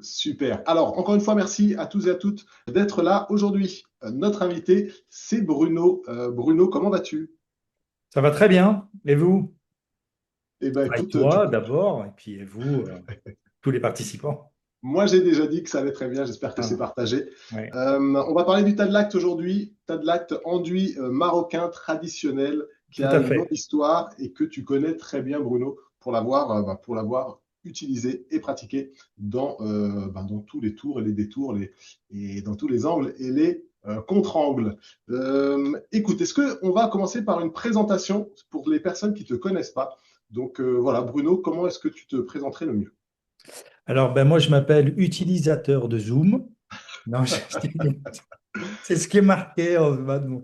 Super. Alors, encore une fois, merci à tous et à toutes d'être là aujourd'hui. Notre invité, c'est Bruno. Bruno, comment vas-tu? Ça va très bien. Et vous? Eh ben, Et écoute, toi d'abord, et puis et vous, tous les participants. moi, j'ai déjà dit que ça allait très bien. J'espère que c'est Ah, partagé. ouais, On va parler du Tadlakt aujourd'hui. Tadlakt, enduit marocain traditionnel qui tout a à une longue fait. histoire et que tu connais très bien, Bruno, pour l'avoir utilisé et pratiqué dans tous les tours et les détours, et dans tous les angles et les contre-angles. Écoute, est-ce qu'on va commencer par une présentation pour les personnes qui ne te connaissent pas? Donc voilà, Bruno, comment est-ce que tu te présenterais le mieux? Alors, ben, moi, je m'appelle utilisateur de Zoom. Non, c'est ce qui est marqué en bas de mon.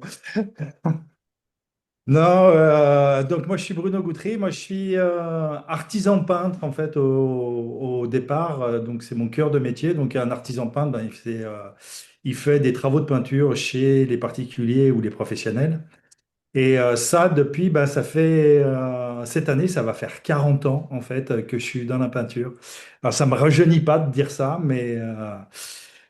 Non, donc moi, je suis Bruno Goutry. Moi, je suis artisan peintre, en fait, au départ. Donc, c'est mon cœur de métier. Donc, un artisan peintre, ben, il fait des travaux de peinture chez les particuliers ou les professionnels. Et ça, depuis, bah, ça fait cette année, ça va faire 40 ans en fait que je suis dans la peinture. Alors ça me rajeunit pas de dire ça, mais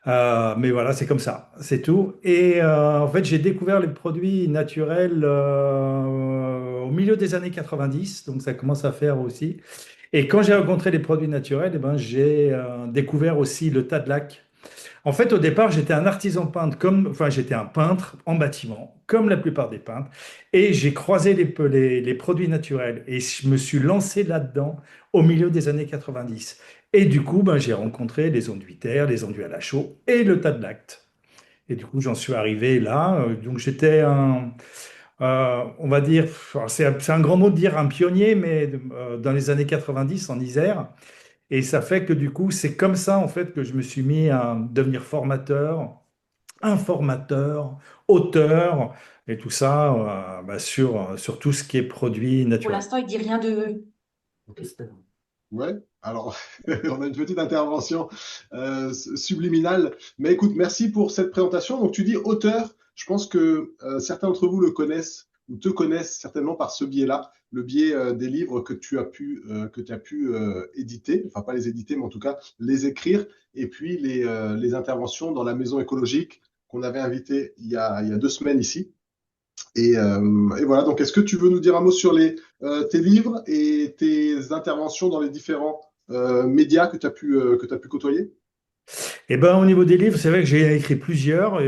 voilà, c'est comme ça, c'est tout. Et en fait, j'ai découvert les produits naturels au milieu des années 90, donc ça commence à faire aussi. Et quand j'ai rencontré les produits naturels, eh ben, j'ai découvert aussi le Tadlac. En fait, au départ, j'étais un artisan peintre, enfin, j'étais un peintre en bâtiment, comme la plupart des peintres, et j'ai croisé les produits naturels et je me suis lancé là-dedans au milieu des années 90. Et du coup, ben, j'ai rencontré les enduits terre, les enduits à la chaux et le tas de lactes. Et du coup, j'en suis arrivé là. Donc, j'étais on va dire, alors, c'est un grand mot de dire un pionnier, mais dans les années 90 en Isère. Et ça fait que du coup, c'est comme ça en fait que je me suis mis à devenir formateur, informateur, auteur et tout ça bah, sur tout ce qui est produit Pour naturel. l'instant, il dit rien de. Ouais, alors on a une petite intervention subliminale. Mais écoute, merci pour cette présentation. Donc tu dis auteur, je pense que certains d'entre vous le connaissent ou te connaissent certainement par ce biais-là, le biais des livres que tu as pu éditer, enfin pas les éditer, mais en tout cas les écrire, et puis les interventions dans la maison écologique qu'on avait invité il y a 2 semaines ici. Et voilà, donc est-ce que tu veux nous dire un mot sur tes livres et tes interventions dans les différents médias que tu as pu côtoyer? Et ben, au niveau des livres, c'est vrai que j'ai écrit plusieurs,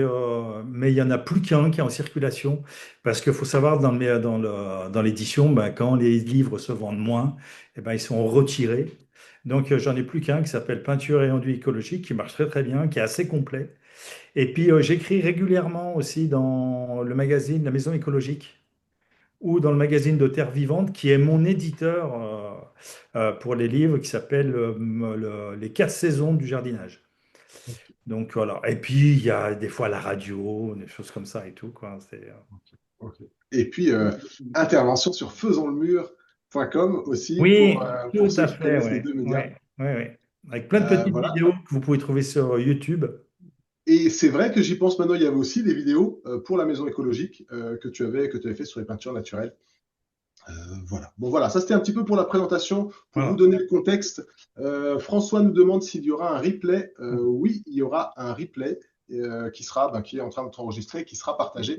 mais il n'y en a plus qu'un qui est en circulation. Parce qu'il faut savoir, dans l'édition, ben, quand les livres se vendent moins, eh ben, ils sont retirés. Donc, j'en ai plus qu'un qui s'appelle Peinture et enduit écologique, qui marche très très bien, qui est assez complet. Et puis, j'écris régulièrement aussi dans le magazine La Maison écologique ou dans le magazine de Terre Vivante, qui est mon éditeur pour les livres, qui s'appelle Les 4 saisons du jardinage. Donc voilà. Et puis, il y a des fois la radio, des choses comme ça et tout, quoi. Ok. Et puis, intervention sur faisonslemur.com aussi Oui, pour tout ceux à qui fait, connaissent les oui. deux médias. Ouais, ouais, ouais. Avec plein de petites Voilà. vidéos que vous pouvez trouver sur YouTube. Et c'est vrai que j'y pense maintenant, il y avait aussi des vidéos pour la maison écologique que tu avais fait sur les peintures naturelles. Voilà. Bon, voilà, ça c'était un petit peu pour la présentation. Pour vous Voilà. donner le contexte, François nous demande s'il y aura un replay. Oui, il y aura un replay qui est en train d'être enregistré, qui sera partagé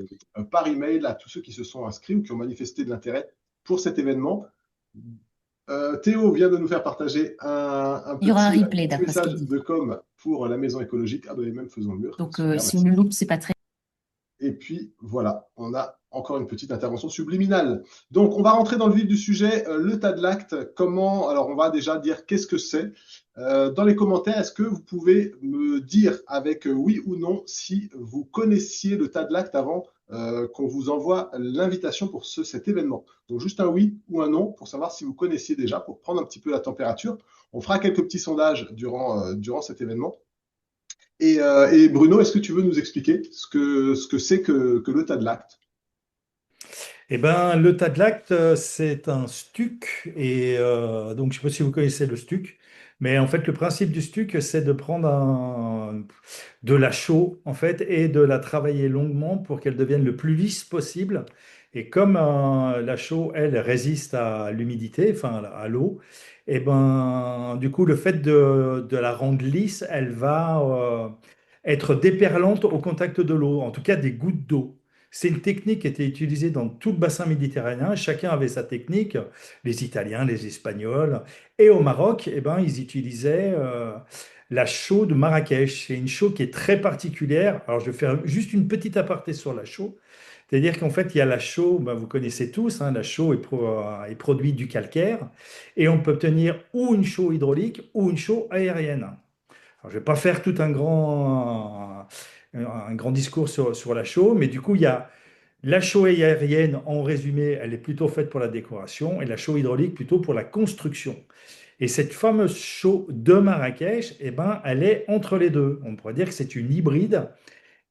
par email à tous ceux qui se sont inscrits ou qui ont manifesté de l'intérêt pour cet événement. Théo vient de nous faire partager Il y aura un un replay petit d'après ce message qu'il dit. de com pour la maison écologique. Ah, ben, les mêmes faisons le mur. Donc, Super, si on merci. le loupe, c'est pas très. Et puis voilà, on a encore une petite intervention subliminale. Donc on va rentrer dans le vif du sujet, le tas de l'acte. Comment, alors on va déjà dire qu'est-ce que c'est. Dans les commentaires, est-ce que vous pouvez me dire avec oui ou non si vous connaissiez le tas de l'acte avant qu'on vous envoie l'invitation pour cet événement. Donc juste un oui ou un non pour savoir si vous connaissiez déjà, pour prendre un petit peu la température. On fera quelques petits sondages durant cet événement. Et Bruno, est-ce que tu veux nous expliquer ce que c'est que le tas de l'acte? Eh ben, le tas de lac, c'est un stuc. Et donc, je ne sais pas si vous connaissez le stuc. Mais en fait, le principe du stuc, c'est de prendre de la chaux, en fait, et de la travailler longuement pour qu'elle devienne le plus lisse possible. Et comme la chaux, elle, résiste à l'humidité, enfin à l'eau, et ben, du coup, le fait de la rendre lisse, elle va être déperlante au contact de l'eau, en tout cas des gouttes d'eau. C'est une technique qui était utilisée dans tout le bassin méditerranéen. Chacun avait sa technique, les Italiens, les Espagnols. Et au Maroc, eh ben, ils utilisaient la chaux de Marrakech. C'est une chaux qui est très particulière. Alors, je vais faire juste une petite aparté sur la chaux. C'est-à-dire qu'en fait, il y a la chaux, ben, vous connaissez tous, hein, la chaux est produite du calcaire et on peut obtenir ou une chaux hydraulique ou une chaux aérienne. Alors, je ne vais pas faire tout un grand discours sur la chaux, mais du coup, il y a la chaux aérienne, en résumé, elle est plutôt faite pour la décoration et la chaux hydraulique plutôt pour la construction. Et cette fameuse chaux de Marrakech, eh ben, elle est entre les deux. On pourrait dire que c'est une hybride.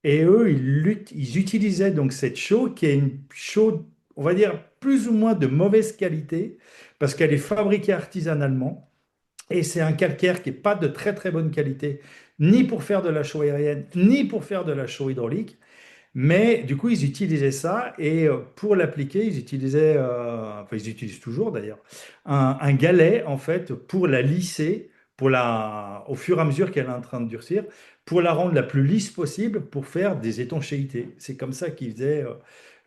Et eux, ils utilisaient donc cette chaux qui est une chaux, on va dire, plus ou moins de mauvaise qualité parce qu'elle est fabriquée artisanalement. Et c'est un calcaire qui n'est pas de très très bonne qualité, ni pour faire de la chaux aérienne, ni pour faire de la chaux hydraulique. Mais du coup, ils utilisaient ça et pour l'appliquer, ils utilisaient, enfin ils utilisent toujours d'ailleurs, un galet en fait pour la lisser, au fur et à mesure qu'elle est en train de durcir, pour la rendre la plus lisse possible pour faire des étanchéités. C'est comme ça qu'ils faisaient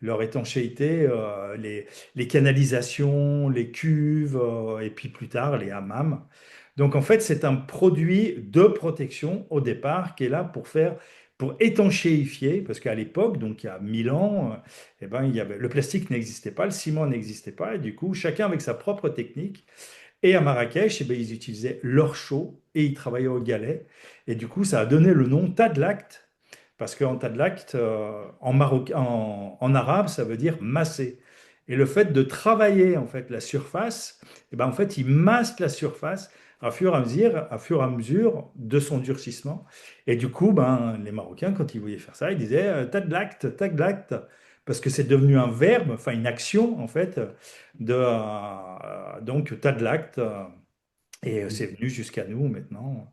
leur étanchéité, les canalisations, les cuves et puis plus tard les hammams. Donc en fait, c'est un produit de protection au départ qui est là pour étanchéifier, parce qu'à l'époque, donc il y a 1000 ans, eh ben, le plastique n'existait pas, le ciment n'existait pas, et du coup, chacun avec sa propre technique. Et à Marrakech, eh ben, ils utilisaient leur chaux et ils travaillaient au galet. Et du coup, ça a donné le nom Tadlakt, parce qu'en Tadlakt, en arabe, ça veut dire masser. Et le fait de travailler en fait la surface, eh ben, en fait, ils massent la surface à fur et à mesure de son durcissement. Et du coup, ben, les Marocains, quand ils voyaient faire ça, ils disaient Tadlakt, Tadlakt, parce que c'est devenu un verbe, enfin une action en fait, donc Tadlakt, et c'est venu jusqu'à nous maintenant.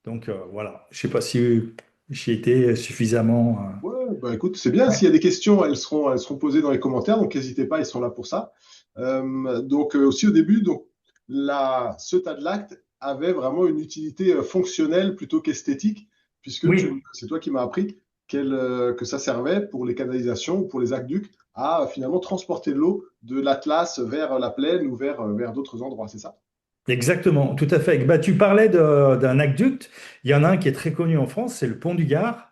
Donc voilà, je ne sais pas si j'ai été suffisamment. Ouais, bah écoute, c'est bien. S'il y a des questions, elles seront posées dans les commentaires, donc n'hésitez pas, ils sont là pour ça. Donc aussi au début, donc ce tas de lactes avait vraiment une utilité fonctionnelle plutôt qu'esthétique, puisque Oui, c'est toi qui m'as appris que ça servait pour les canalisations ou pour les aqueducs à finalement transporter de l'eau de l'Atlas vers la plaine ou vers d'autres endroits, c'est ça? exactement, tout à fait. Bah, tu parlais d'un aqueduc. Il y en a un qui est très connu en France, c'est le pont du Gard.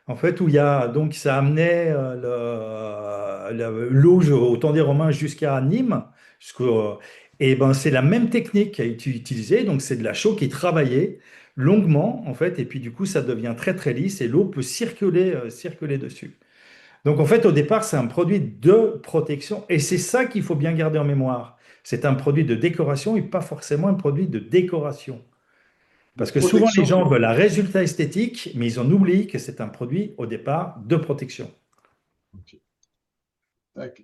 En fait, où il y a donc ça amenait l'eau au temps des Romains jusqu'à Nîmes. Et ben c'est la même technique qui a été utilisée. Donc c'est de la chaux qui est travaillée longuement en fait, et puis du coup ça devient très très lisse et l'eau peut circuler dessus. Donc en fait, au départ, c'est un produit de protection et c'est ça qu'il faut bien garder en mémoire. C'est un produit de décoration et pas forcément un produit de décoration. De Parce que souvent, les protection. gens veulent un résultat esthétique, mais ils en oublient que c'est un produit au départ de protection. Ok. Tac,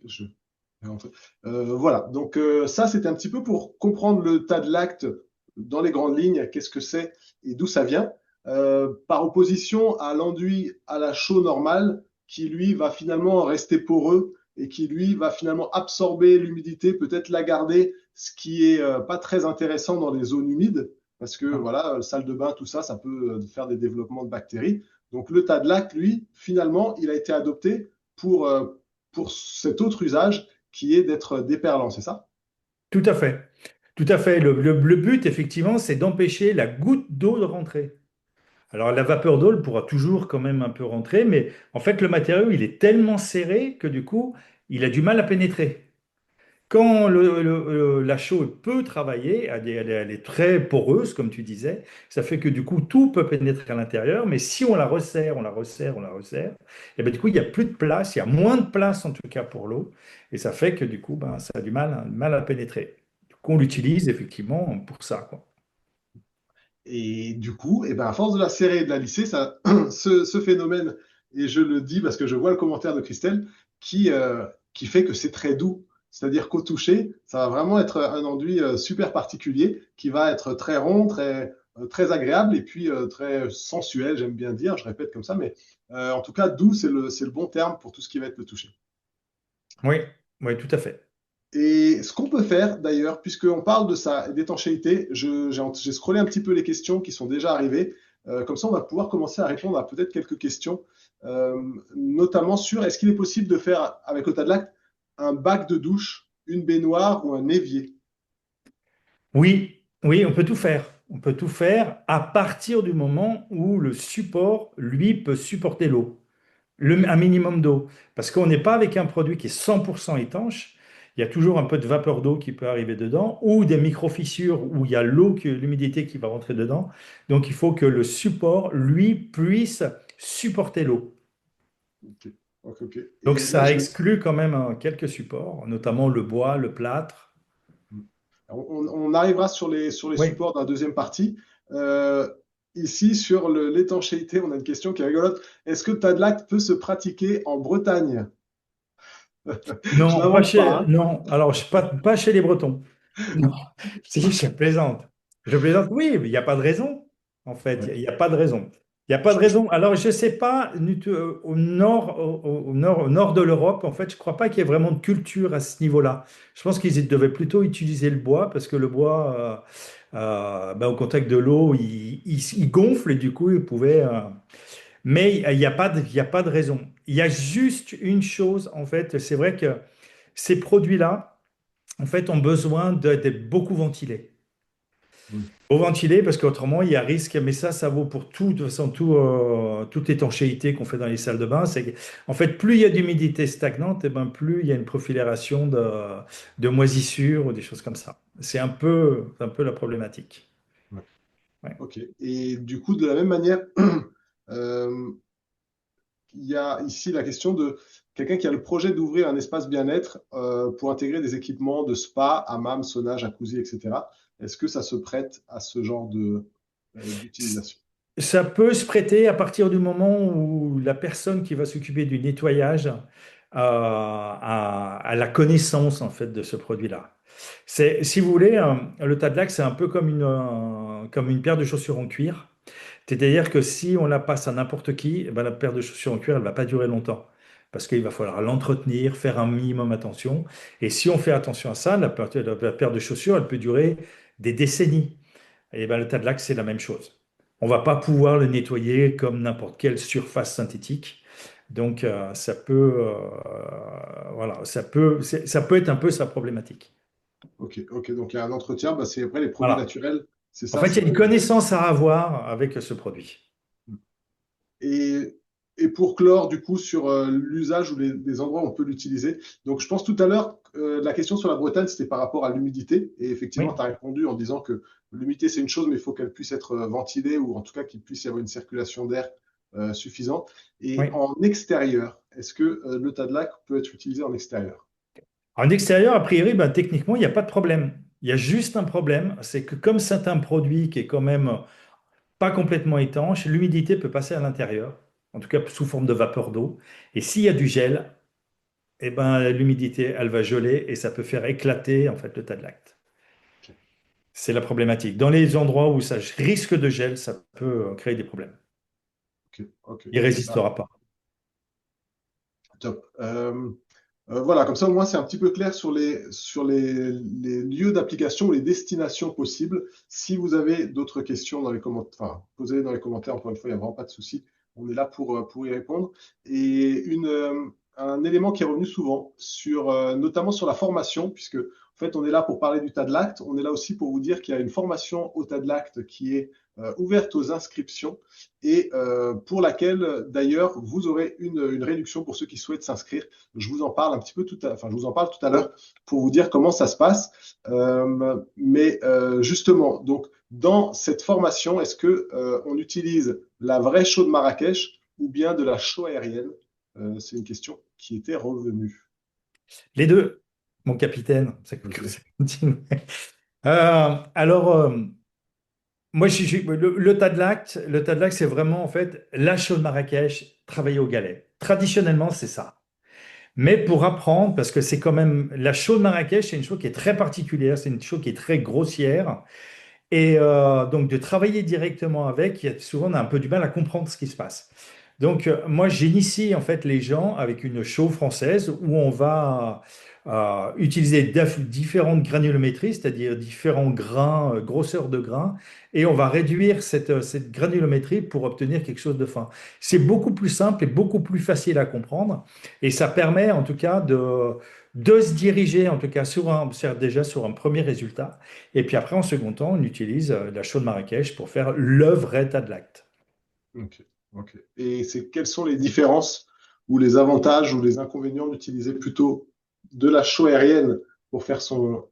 voilà, donc ça c'était un petit peu pour comprendre le tas de l'acte dans les grandes lignes, qu'est-ce que c'est et d'où ça vient, par opposition à l'enduit à la chaux normale qui lui va finalement rester poreux et qui lui va finalement absorber l'humidité, peut-être la garder, ce qui est pas très intéressant dans les zones humides parce que voilà, salle de bain, tout ça, ça peut faire des développements de bactéries. Donc le tas de l'acte, lui, finalement, il a été adopté pour pour cet autre usage qui est d'être déperlant, c'est ça? Tout à fait. Tout à fait. Le but, effectivement, c'est d'empêcher la goutte d'eau de rentrer. Alors, la vapeur d'eau, elle pourra toujours quand même un peu rentrer, mais en fait, le matériau, il est tellement serré que du coup, il a du mal à pénétrer. Quand la chaux peut travailler, elle est très poreuse, comme tu disais, ça fait que du coup, tout peut pénétrer à l'intérieur, mais si on la resserre, on la resserre, on la resserre, et ben, du coup, il n'y a plus de place, il y a moins de place en tout cas pour l'eau, et ça fait que du coup, ben, ça a du mal à pénétrer. Du coup, on l'utilise effectivement pour ça, quoi. Et du coup, eh ben, à force de la serrer et de la lisser, ça, ce phénomène, et je le dis parce que je vois le commentaire de Christelle, qui fait que c'est très doux. C'est-à-dire qu'au toucher, ça va vraiment être un enduit super particulier qui va être très rond, très agréable et puis très sensuel, j'aime bien dire, je répète comme ça, mais en tout cas, doux, c'est le bon terme pour tout ce qui va être le toucher. Oui, oui, tout à fait. Et ce qu'on peut faire d'ailleurs, puisqu'on parle de ça, d'étanchéité, j'ai scrollé un petit peu les questions qui sont déjà arrivées. Comme ça, on va pouvoir commencer à répondre à peut-être quelques questions, notamment sur est-ce qu'il est possible de faire avec Otadlac un bac de douche, une baignoire ou un évier? Oui, oui, on peut tout faire. On peut tout faire à partir du moment où le support, lui, peut supporter l'eau. Un minimum d'eau. Parce qu'on n'est pas avec un produit qui est 100% étanche. Il y a toujours un peu de vapeur d'eau qui peut arriver dedans, ou des micro-fissures où il y a l'eau, l'humidité qui va rentrer dedans. Donc il faut que le support, lui, puisse supporter l'eau. Ok, ok, ok. Donc Et là, ça exclut quand même quelques supports, notamment le bois, le plâtre. on arrivera sur les Oui. supports dans la deuxième partie. Euh, Ici, sur l'étanchéité, on a une question qui est rigolote. Est-ce que Tadlac peut se pratiquer en Bretagne? Je Non, n'invente pas, hein. non. Alors, pas chez les Bretons. Non. Si, je plaisante. Je plaisante. Oui, mais il n'y a pas de raison. En fait, Ouais. il n'y a pas de raison. Il n'y a pas de raison. Alors, je ne sais pas, au nord, au nord de l'Europe, en fait, je ne crois pas qu'il y ait vraiment de culture à ce niveau-là. Je pense qu'ils devaient plutôt utiliser le bois parce que le bois, ben, au contact de l'eau, il gonfle et du coup, ils pouvaient. Mais il y a pas de raison. Il y a juste une chose, en fait, c'est vrai que ces produits-là, en fait, ont besoin d'être beaucoup ventilés. Mm. Au ventilé, parce qu'autrement, il y a risque, mais ça vaut pour tout, de toute façon, toute étanchéité qu'on fait dans les salles de bain. En fait, plus il y a d'humidité stagnante, et ben, plus il y a une profilération de moisissures ou des choses comme ça. C'est un peu la problématique. Ouais. Ouais. Ok. Et du coup, de la même manière, euh, il y a ici la question de quelqu'un qui a le projet d'ouvrir un espace bien-être pour intégrer des équipements de spa, hammam, sauna, jacuzzi, etc. Est-ce que ça se prête à ce genre d'utilisation? Ça peut se prêter à partir du moment où la personne qui va s'occuper du nettoyage a la connaissance en fait de ce produit-là. Si vous voulez, le Tadlac, c'est un peu comme une paire de chaussures en cuir. C'est-à-dire que si on la passe à n'importe qui, eh ben, la paire de chaussures en cuir, elle va pas durer longtemps. Parce qu'il va falloir l'entretenir, faire un minimum attention. Et si on fait attention à ça, la paire de chaussures, elle peut durer des décennies. Et ben, le Tadlac, c'est la même chose. On va pas pouvoir le nettoyer comme n'importe quelle surface synthétique. Donc, voilà, ça peut être un peu sa problématique. Ok, ok. Donc il y a un entretien. Bah, c'est après les produits Voilà. naturels. C'est En ça, fait, il y c'est a une que. connaissance à avoir avec ce produit. Et, et pour clore, du coup, sur l'usage ou les endroits où on peut l'utiliser. Donc, je pense tout à l'heure, la question sur la Bretagne, c'était par rapport à l'humidité. Et effectivement, Oui, tu as répondu en disant que l'humidité, c'est une chose, mais il faut qu'elle puisse être ventilée ou en tout cas qu'il puisse y avoir une circulation d'air suffisante. Et oui. en extérieur, est-ce que le Tadlac peut être utilisé en extérieur? En extérieur, a priori, ben, techniquement, il n'y a pas de problème. Il y a juste un problème, c'est que comme c'est un produit qui est quand même pas complètement étanche, l'humidité peut passer à l'intérieur, en tout cas sous forme de vapeur d'eau. Et s'il y a du gel, eh ben, l'humidité, elle va geler et ça peut faire éclater en fait le tas de lacte. Ok, C'est la problématique. Dans les endroits où ça risque de gel, ça peut créer des problèmes. ok, ok. Il Et bah, résistera pas. top. Voilà, comme ça au moins c'est un petit peu clair sur les lieux d'application ou les destinations possibles. Si vous avez d'autres questions dans les commentaires, enfin, posez-les dans les commentaires, encore une fois, il n'y a vraiment pas de souci. On est là pour y répondre. Et un élément qui est revenu souvent, notamment sur la formation, puisque en fait on est là pour parler du tas de l'acte, on est là aussi pour vous dire qu'il y a une formation au tas de l'acte qui est ouverte aux inscriptions et pour laquelle d'ailleurs vous aurez une réduction pour ceux qui souhaitent s'inscrire. Je vous en parle un petit peu enfin, je vous en parle tout à l'heure pour vous dire comment ça se passe. Justement, donc, dans cette formation, est-ce que on utilise la vraie chaux de Marrakech ou bien de la chaux aérienne? C'est une question qui était revenue. Les deux, mon capitaine, ça Ok. continue. Alors, moi, le tas de lacte, c'est vraiment en fait la chaux de Marrakech travailler au galet. Traditionnellement, c'est ça. Mais pour apprendre, parce que c'est quand même la chaux de Marrakech, c'est une chaux qui est très particulière, c'est une chaux qui est très grossière. Et donc de travailler directement avec, souvent on a un peu du mal à comprendre ce qui se passe. Donc moi j'initie en fait les gens avec une chaux française où on va utiliser différentes granulométries, c'est-à-dire différents grains, grosseurs de grains, et on va réduire cette granulométrie pour obtenir quelque chose de fin. C'est beaucoup plus simple et beaucoup plus facile à comprendre, et ça permet en tout cas de se diriger en tout cas déjà sur un premier résultat. Et puis après, en second temps, on utilise la chaux de Marrakech pour faire le vrai tas de l'acte. Ok, ok. Et quelles sont les différences ou les avantages ou les inconvénients d'utiliser plutôt de la chaux aérienne pour faire son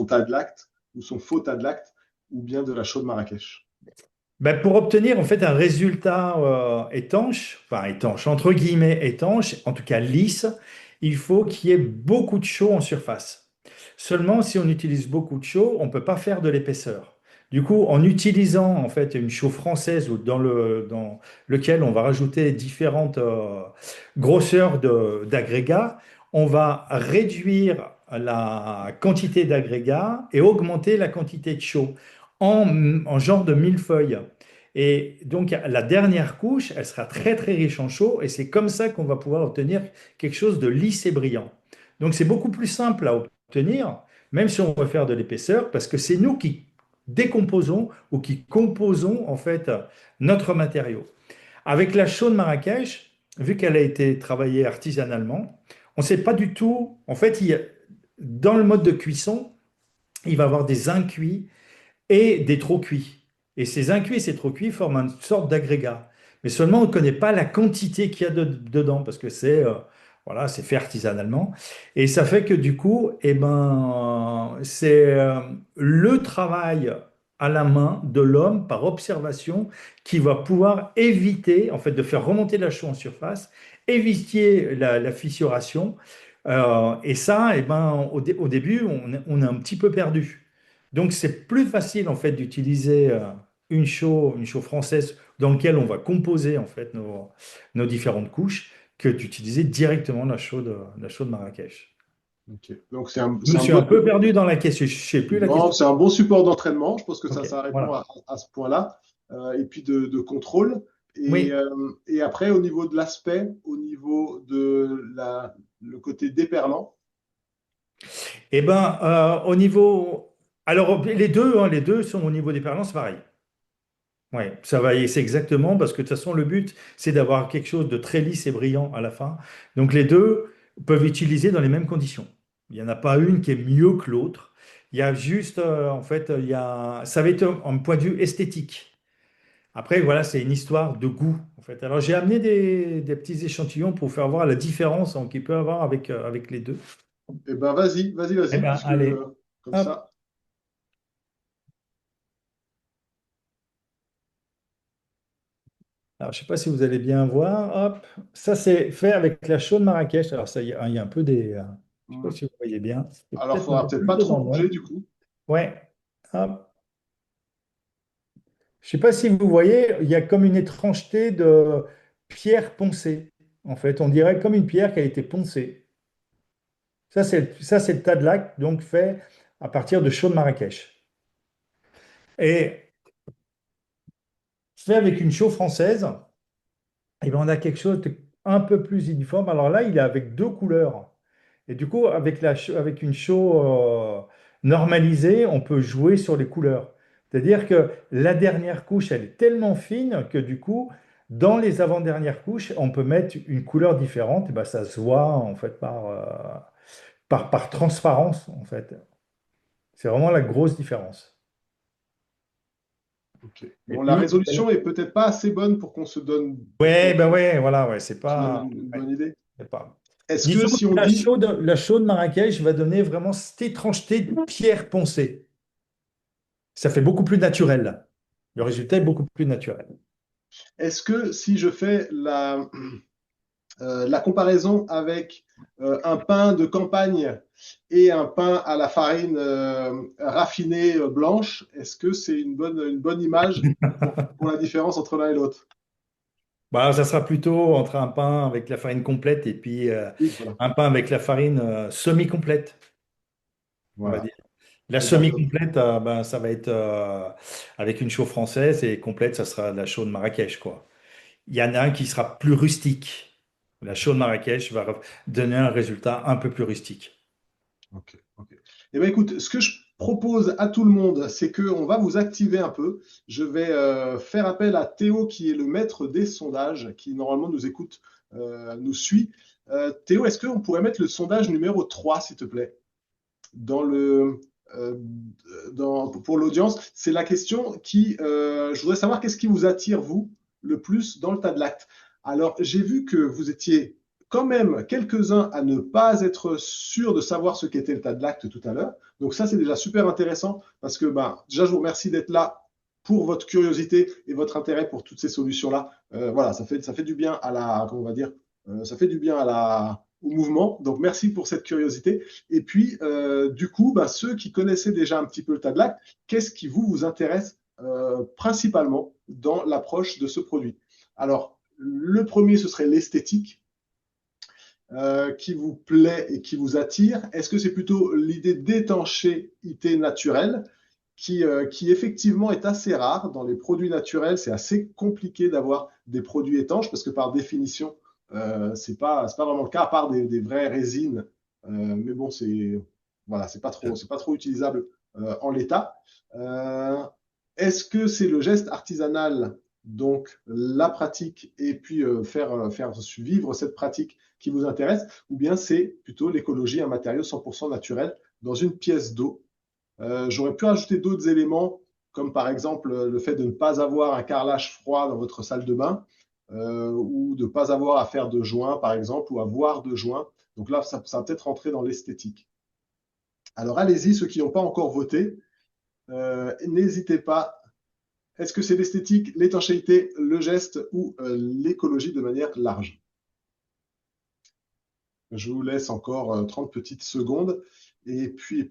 tas de lacte ou son faux tas de lacte ou bien de la chaux de Marrakech? Ben, pour obtenir en fait un résultat étanche, enfin étanche, entre guillemets étanche, en tout cas lisse, il faut qu'il y ait beaucoup de chaux en surface. Seulement, si on utilise beaucoup de chaux, on ne peut pas faire de l'épaisseur. Du coup, en utilisant en fait une chaux française ou dans lequel on va rajouter différentes grosseurs d'agrégats, on va réduire la quantité d'agrégats et augmenter la quantité de chaux en genre de millefeuille. Et donc, la dernière couche, elle sera très très riche en chaux et c'est comme ça qu'on va pouvoir obtenir quelque chose de lisse et brillant. Donc, c'est beaucoup plus simple à obtenir, même si on veut faire de l'épaisseur, parce que c'est nous qui décomposons ou qui composons en fait notre matériau. Avec la chaux de Marrakech, vu qu'elle a été travaillée artisanalement, on ne sait pas du tout. En fait, dans le mode de cuisson, il va y avoir des incuits et des trop cuits. Et ces incuits et ces trop cuits forment une sorte d'agrégat. Mais seulement on ne connaît pas la quantité qu'il y a dedans parce que voilà, c'est fait artisanalement. Et ça fait que du coup, eh ben, c'est le travail à la main de l'homme par observation qui va pouvoir éviter en fait de faire remonter la chaux en surface, éviter la fissuration. Et ça, eh ben, au début, on est un petit peu perdu. Donc, c'est plus facile en fait d'utiliser une chaux française dans laquelle on va composer en fait nos différentes couches que d'utiliser directement la chaux de Marrakech. Ok. Donc, Je me suis un peu perdu dans la question. Je ne sais plus la non, question. c'est un bon support d'entraînement. Je pense que Ok, ça répond voilà. à ce point-là. Et puis de contrôle. Oui. Et après, au niveau de l'aspect, au niveau de le côté déperlant, Eh ben, au niveau, alors les deux sont au niveau des parlants, c'est pareil. Ouais, ça va, et c'est exactement parce que de toute façon, le but, c'est d'avoir quelque chose de très lisse et brillant à la fin. Donc, les deux peuvent utiliser dans les mêmes conditions. Il n'y en a pas une qui est mieux que l'autre. Il y a juste, en fait, ça va être un point de vue esthétique. Après, voilà, c'est une histoire de goût, en fait. Alors, j'ai amené des petits échantillons pour faire voir la différence qu'il peut y avoir avec les deux. eh ben vas-y, vas-y, Eh vas-y, bien, puisque allez, comme hop. ça. Alors, je ne sais pas si vous allez bien voir. Hop, ça c'est fait avec la chaux de Marrakech. Alors, ça, il y a un peu je ne sais pas Hmm. si vous voyez bien. C'est Alors, peut-être un faudra peu peut-être plus pas trop dans bouger l'ombre. du coup. Ouais. Hop. Je ne sais pas si vous voyez, il y a comme une étrangeté de pierre poncée. En fait, on dirait comme une pierre qui a été poncée. Ça, c'est le tas de lac, donc fait à partir de chaux de Marrakech. Et fait avec une chaux française, eh ben, on a quelque chose de un peu plus uniforme. Alors là, il est avec deux couleurs. Et du coup, avec une chaux normalisée, on peut jouer sur les couleurs. C'est-à-dire que la dernière couche, elle est tellement fine que du coup, dans les avant-dernières couches, on peut mettre une couleur différente. Et ben, ça se voit en fait par transparence, en fait. C'est vraiment la grosse différence. Ok. Et Bon, la puis, résolution est peut-être pas assez bonne pour qu'on se donne, ouais, ben ouais, voilà, ouais, c'est se donne pas, une ouais, bonne idée. c'est pas. Est-ce que Disons si que on dit, la chaux de Marrakech va donner vraiment cette étrangeté de pierre poncée. Ça fait beaucoup plus naturel. Le résultat est beaucoup plus naturel. est-ce que si je fais la comparaison avec un pain de campagne et un pain à la farine raffinée blanche, est-ce que c'est une bonne image pour la différence entre l'un et l'autre? Bah, ça sera plutôt entre un pain avec la farine complète et puis Oui, voilà. un pain avec la farine semi-complète, on va Voilà. dire. La Eh ben, top. semi-complète, ben, ça va être avec une chaux française et complète, ça sera la chaux de Marrakech, quoi. Il y en a un qui sera plus rustique. La chaux de Marrakech va donner un résultat un peu plus rustique. Ok, ok. Eh bien, écoute, ce que je propose à tout le monde, c'est qu'on va vous activer un peu. Je vais faire appel à Théo, qui est le maître des sondages, qui normalement nous écoute, nous suit. Théo, est-ce qu'on pourrait mettre le sondage numéro 3, s'il te plaît, dans euh, pour l'audience? C'est la question je voudrais savoir qu'est-ce qui vous attire, vous, le plus dans le tas de l'acte. Alors, j'ai vu que vous étiez quand même quelques-uns à ne pas être sûrs de savoir ce qu'était le tas de l'acte tout à l'heure. Donc ça, c'est déjà super intéressant parce que ben, déjà, je vous remercie d'être là pour votre curiosité et votre intérêt pour toutes ces solutions-là. Voilà, ça fait du bien à la, comment on va dire, ça fait du bien au mouvement. Donc merci pour cette curiosité. Et puis, du coup, bah, ceux qui connaissaient déjà un petit peu le Tadlac, qu'est-ce qui vous intéresse principalement dans l'approche de ce produit? Alors, le premier, ce serait l'esthétique qui vous plaît et qui vous attire. Est-ce que c'est plutôt l'idée d'étanchéité naturelle qui effectivement est assez rare dans les produits naturels? C'est assez compliqué d'avoir des produits étanches parce que par définition, c'est pas vraiment le cas, à part des vraies résines. Mais bon, voilà, c'est pas trop utilisable en l'état. Euh, Est-ce que c'est le geste artisanal, donc la pratique, et puis faire vivre cette pratique qui vous intéresse, ou bien c'est plutôt l'écologie, un matériau 100% naturel dans une pièce d'eau? J'aurais pu ajouter d'autres éléments, comme par exemple le fait de ne pas avoir un carrelage froid dans votre salle de bain, ou de ne pas avoir à faire de joints, par exemple, ou à voir de joints. Donc là, ça va peut-être rentrer dans l'esthétique. Alors allez-y, ceux qui n'ont pas encore voté, n'hésitez pas. Est-ce que c'est l'esthétique, l'étanchéité, le geste ou l'écologie de manière large? Je vous laisse encore 30 petites secondes. Et puis,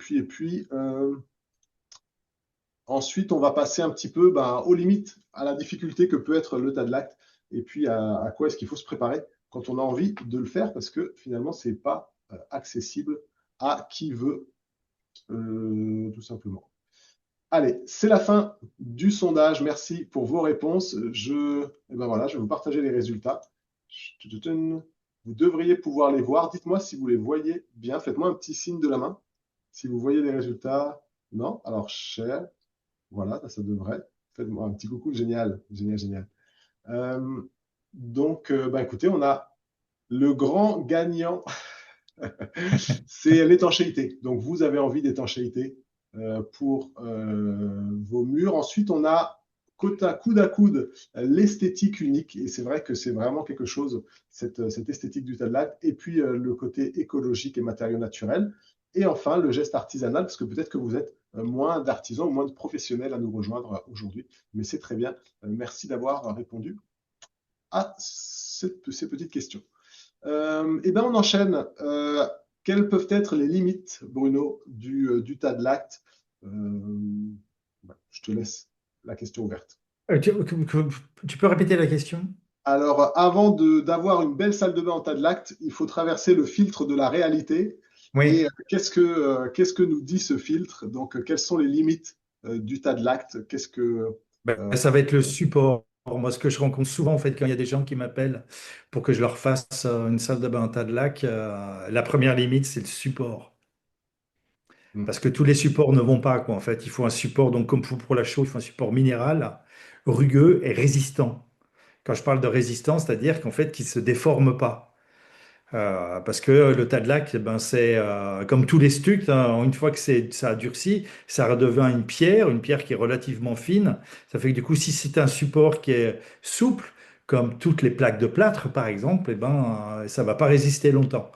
ensuite, on va passer un petit peu ben, aux limites, à la difficulté que peut être le tas de l'acte, et puis à quoi est-ce qu'il faut se préparer quand on a envie de le faire, parce que finalement, ce n'est pas accessible à qui veut, tout simplement. Allez, c'est la fin du sondage. Merci pour vos réponses. Eh ben voilà, je vais vous partager les résultats. Vous devriez pouvoir les voir. Dites-moi si vous les voyez bien. Faites-moi un petit signe de la main. Si vous voyez les résultats. Non? Alors, cher. Voilà, ça devrait. Faites-moi un petit coucou. Génial, génial, génial. Euh, bah, écoutez, on a le grand gagnant, c'est l'étanchéité. Donc, vous avez envie d'étanchéité pour vos murs. Ensuite, on a coude à coude l'esthétique unique. Et c'est vrai que c'est vraiment quelque chose, cette esthétique du Tadlat. Et puis, le côté écologique et matériaux naturels. Et enfin, le geste artisanal, parce que peut-être que vous êtes moins d'artisans, moins de professionnels à nous rejoindre aujourd'hui. Mais c'est très bien. Merci d'avoir répondu à ces petites questions. Eh bien, on enchaîne. Quelles peuvent être les limites, Bruno, du tas de l'acte? Je te laisse la question ouverte. Tu peux répéter la question? Alors, avant d'avoir une belle salle de bain en tas de l'acte, il faut traverser le filtre de la réalité. Et Oui. qu'est-ce que nous dit ce filtre? Donc, quelles sont les limites du tas de l'acte? Ben, Euh, ça va être le support. Moi, ce que je rencontre souvent, en fait, quand il y a des gens qui m'appellent pour que je leur fasse une salle de bain en tas de lac, la première limite, c'est le support. hmm. Parce que tous les supports ne vont pas, quoi. En fait, il faut un support, donc comme pour la chaux, il faut un support minéral, rugueux et résistant. Quand je parle de résistant, c'est-à-dire qu'en fait, qui ne se déforme pas. Parce que le tas de lac, eh ben, c'est comme tous les stucs, hein, une fois que ça a durci, ça redevient une pierre qui est relativement fine. Ça fait que du coup, si c'est un support qui est souple, comme toutes les plaques de plâtre par exemple, eh ben, ça va pas résister longtemps.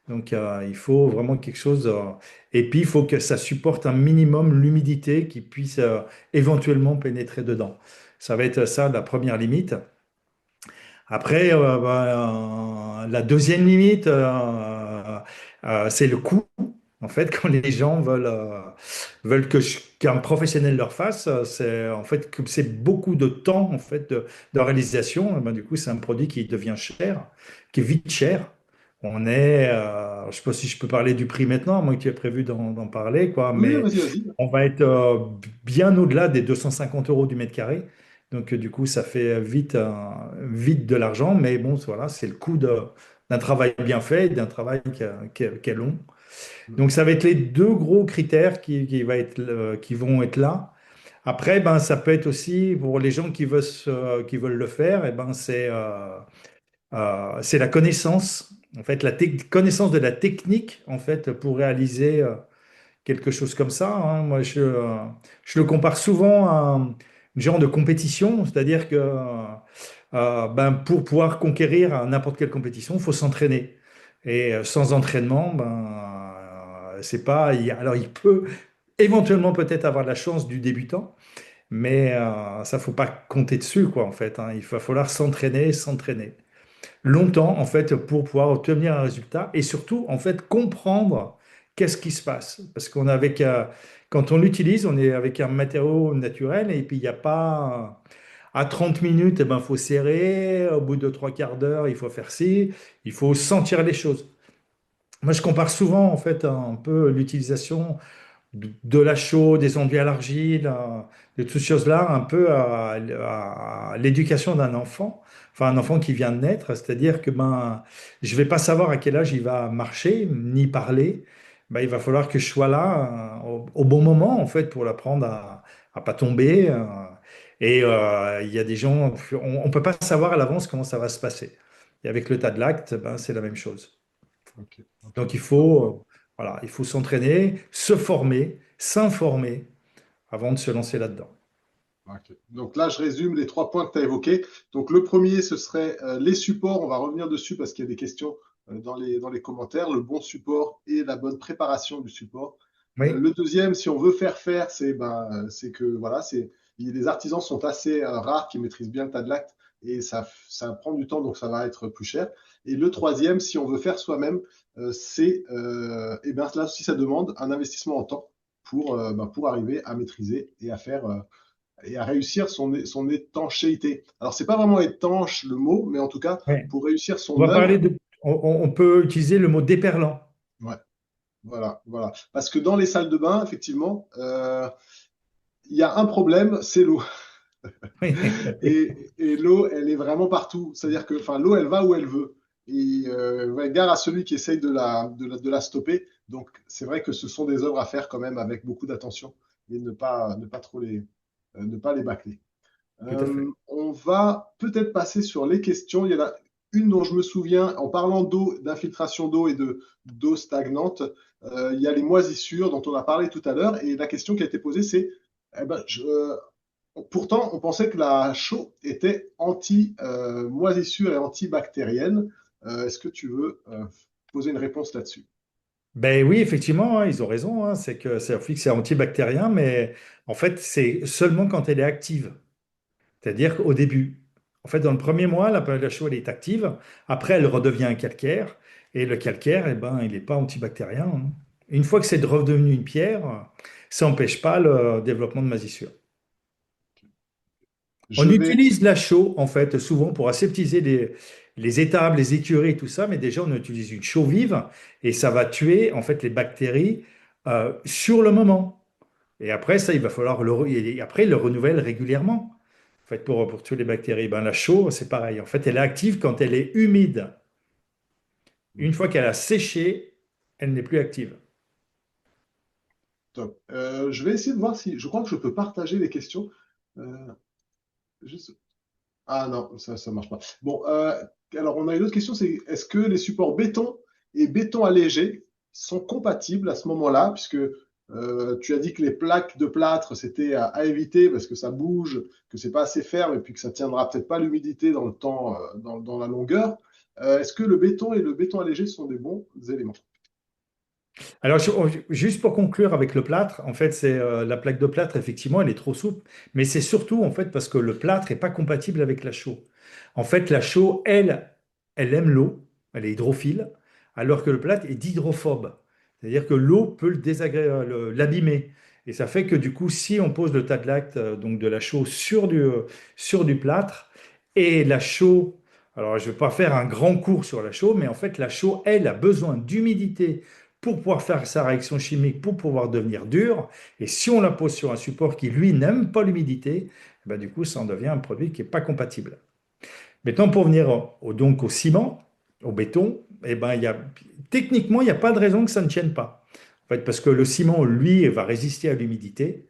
Donc il faut vraiment quelque chose. Et puis il faut que ça supporte un minimum l'humidité qui puisse éventuellement pénétrer dedans. Ça va être ça la première limite. Après, la deuxième limite, c'est le coût. En fait, quand les gens veulent qu'un professionnel leur fasse, c'est en fait que c'est beaucoup de temps en fait de réalisation. Et ben, du coup, c'est un produit qui devient cher, qui est vite cher. Je ne sais pas si je peux parler du prix maintenant, moi que tu as prévu d'en parler, quoi, Oui, mais vas-y, vas-y. on va être bien au-delà des 250 euros du mètre carré. Donc, du coup, ça fait vite de l'argent, mais bon, voilà, c'est le coût d'un travail bien fait, d'un travail qui est long. Mm. Donc ça va être les deux gros critères qui vont être là. Après, ben, ça peut être aussi pour les gens qui veulent le faire, et ben, c'est la connaissance, en fait, connaissance de la technique, en fait, pour réaliser quelque chose comme ça, hein. Moi, je le compare souvent à un genre de compétition, c'est-à-dire que ben, pour pouvoir conquérir à n'importe quelle compétition, il faut s'entraîner. Et sans entraînement, ben, c'est pas. Alors, il peut éventuellement peut-être avoir la chance du débutant, mais ça, faut pas compter dessus, quoi, en fait, hein. Il va falloir s'entraîner, s'entraîner longtemps, en fait, pour pouvoir obtenir un résultat et surtout, en fait, comprendre qu'est-ce qui se passe. Parce quand on l'utilise, on est avec un matériau naturel et puis il n'y a pas, à 30 minutes, eh ben, faut serrer, au bout de trois quarts d'heure, il faut faire ci, il faut sentir les choses. Moi, je compare souvent, en fait, un peu l'utilisation de la chaux, des enduits à l'argile, de toutes ces choses-là, un peu à l'éducation d'un enfant, enfin un enfant qui vient de naître, c'est-à-dire que ben, je vais pas savoir à quel âge il va marcher, ni parler. Ben, il va falloir que je sois là au bon moment, en fait, pour l'apprendre à pas tomber. Il y a des gens, on peut pas savoir à l'avance comment ça va se passer. Et avec le tas de l'acte, ben, c'est la même chose. Ok, ok. Donc Donc, voilà, il faut s'entraîner, se former, s'informer avant de se lancer là-dedans. ok. Donc là, je résume les trois points que tu as évoqués. Donc le premier, ce serait les supports. On va revenir dessus parce qu'il y a des questions dans les commentaires. Le bon support et la bonne préparation du support. Oui, Le deuxième, si on veut faire faire, c'est que voilà, les artisans sont assez rares qui maîtrisent bien le tas de l'acte et ça prend du temps, donc ça va être plus cher. Et le troisième, si on veut faire soi-même, et bien là aussi, ça demande un investissement en temps pour arriver à maîtriser et à faire et à réussir son étanchéité. Alors, c'est pas vraiment étanche le mot, mais en tout cas, oui. pour réussir On son va parler œuvre, de, on peut utiliser le mot déperlant. ouais, voilà, voilà. Parce que dans les salles de bain, effectivement, il y a un problème, c'est l'eau. Oui, Et l'eau, elle est vraiment partout. C'est-à-dire que, enfin, l'eau, elle va où elle veut. Et ouais, gare à celui qui essaye de la stopper. Donc, c'est vrai que ce sont des œuvres à faire quand même avec beaucoup d'attention et ne pas trop ne pas les bâcler. tout à fait. On va peut-être passer sur les questions. Il y en a une dont je me souviens en parlant d'eau, d'infiltration d'eau et d'eau stagnante. Il y a les moisissures dont on a parlé tout à l'heure. Et la question qui a été posée, c'est eh ben, pourtant, on pensait que la chaux était anti-moisissure et antibactérienne. Est-ce que tu veux poser une réponse là-dessus? Ben oui, effectivement, hein, ils ont raison, hein, c'est que c'est antibactérien, mais en fait, c'est seulement quand elle est active. C'est-à-dire qu'au début, en fait, dans le premier mois, la chaux, elle est active. Après, elle redevient un calcaire. Et le calcaire, eh ben, il n'est pas antibactérien, hein. Une fois que c'est redevenu une pierre, ça n'empêche pas le développement de moisissure. Je On vais. utilise la chaux, en fait, souvent pour aseptiser les étables, les écuries et tout ça, mais déjà, on utilise une chaux vive et ça va tuer, en fait, les bactéries sur le moment. Et après, ça, il va falloir et après, il le renouvelle régulièrement. En fait, pour tuer les bactéries, ben, la chaux, c'est pareil. En fait, elle est active quand elle est humide. Une fois qu'elle a séché, elle n'est plus active. Top. Je vais essayer de voir si. Je crois que je peux partager les questions. Euh, juste- Ah non, ça marche pas. Bon, alors on a une autre question, c'est est-ce que les supports béton et béton allégé sont compatibles à ce moment-là, puisque tu as dit que les plaques de plâtre, c'était à éviter parce que ça bouge, que c'est pas assez ferme et puis que ça tiendra peut-être pas l'humidité dans le temps, dans la longueur. Est-ce que le béton et le béton allégé sont des bons éléments? Alors, juste pour conclure avec le plâtre, en fait, c'est la plaque de plâtre, effectivement, elle est trop souple, mais c'est surtout en fait parce que le plâtre n'est pas compatible avec la chaux. En fait, la chaux, elle aime l'eau, elle est hydrophile, alors que le plâtre est hydrophobe. C'est-à-dire que l'eau peut l'abîmer. Et ça fait que du coup, si on pose le tas de lacte, donc de la chaux, sur du plâtre, et la chaux, alors je ne vais pas faire un grand cours sur la chaux, mais en fait, la chaux, elle, a besoin d'humidité pour pouvoir faire sa réaction chimique, pour pouvoir devenir dur. Et si on la pose sur un support qui, lui, n'aime pas l'humidité, eh ben, du coup, ça en devient un produit qui n'est pas compatible. Maintenant, pour venir donc au ciment, au béton, eh ben, techniquement, il n'y a pas de raison que ça ne tienne pas. En fait, parce que le ciment, lui, va résister à l'humidité.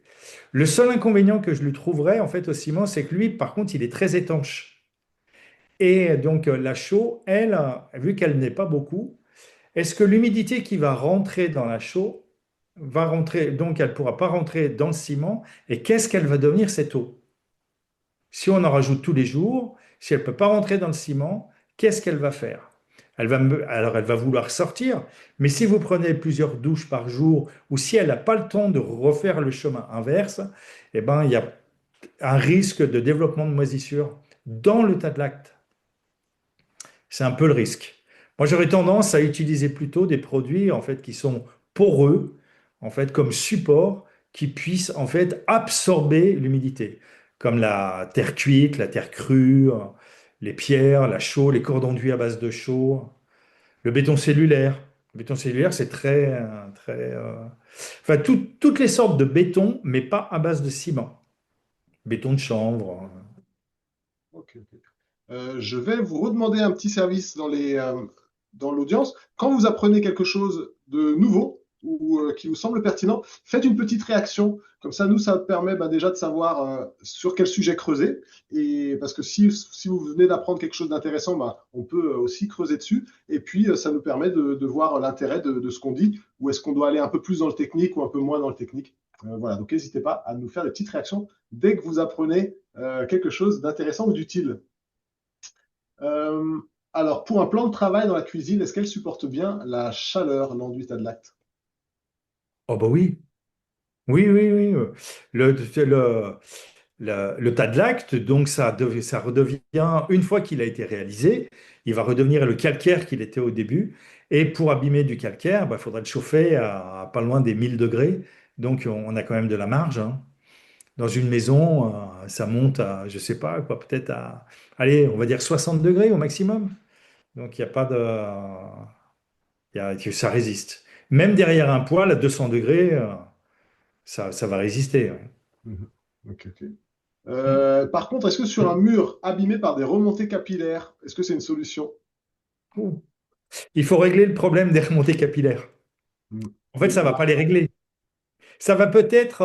Le seul inconvénient que je lui trouverais, en fait, au ciment, c'est que lui, par contre, il est très étanche. Et donc, la chaux, elle, vu qu'elle n'est pas beaucoup, est-ce que l'humidité qui va rentrer dans la chaux va rentrer, donc elle ne pourra pas rentrer dans le ciment, et qu'est-ce qu'elle va devenir cette eau? Si on en rajoute tous les jours, si elle ne peut pas rentrer dans le ciment, qu'est-ce qu'elle va faire? Alors elle va vouloir sortir, mais si vous prenez plusieurs douches par jour, ou si elle n'a pas le temps de refaire le chemin inverse, eh ben, il y a un risque de développement de moisissure dans le tas de lacte. C'est un peu le risque. Moi, j'aurais tendance à utiliser plutôt des produits en fait qui sont poreux, en fait comme support, qui puissent en fait absorber l'humidité, comme la terre cuite, la terre crue, les pierres, la chaux, les cordons d'huile à base de chaux, le béton cellulaire. Le béton cellulaire, c'est enfin toutes les sortes de béton, mais pas à base de ciment. Béton de chanvre. Ok, ok. Je vais vous redemander un petit service dans l'audience. Quand vous apprenez quelque chose de nouveau ou qui vous semble pertinent, faites une petite réaction. Comme ça, nous, ça permet bah, déjà de savoir sur quel sujet creuser. Et parce que si vous venez d'apprendre quelque chose d'intéressant, bah, on peut aussi creuser dessus. Et puis, ça nous permet de voir l'intérêt de ce qu'on dit, ou est-ce qu'on doit aller un peu plus dans le technique ou un peu moins dans le technique. Voilà, donc n'hésitez pas à nous faire des petites réactions dès que vous apprenez quelque chose d'intéressant ou d'utile. Euh, alors, pour un plan de travail dans la cuisine, est-ce qu'elle supporte bien la chaleur, l'enduit à de lacte? Oh bah oui, oui, oui, oui. Le, le, le tas de lacte, donc ça redevient, une fois qu'il a été réalisé, il va redevenir le calcaire qu'il était au début. Et pour abîmer du calcaire, il faudra le chauffer à pas loin des 1000 degrés. Donc on a quand même de la marge, hein. Dans une maison, ça monte à, je sais pas, quoi, peut-être à, allez, on va dire 60 degrés au maximum. Donc il n'y a pas de, ça résiste. Même derrière un poêle à 200 degrés, ça va résister, ouais. Mhm. Ok, ok. Mm. Par contre, est-ce que sur un mur abîmé par des remontées capillaires, est-ce que c'est une solution? Ouh. Il faut régler le problème des remontées capillaires. Mhm. En fait, Oui, ça va pas les régler. Ça va peut-être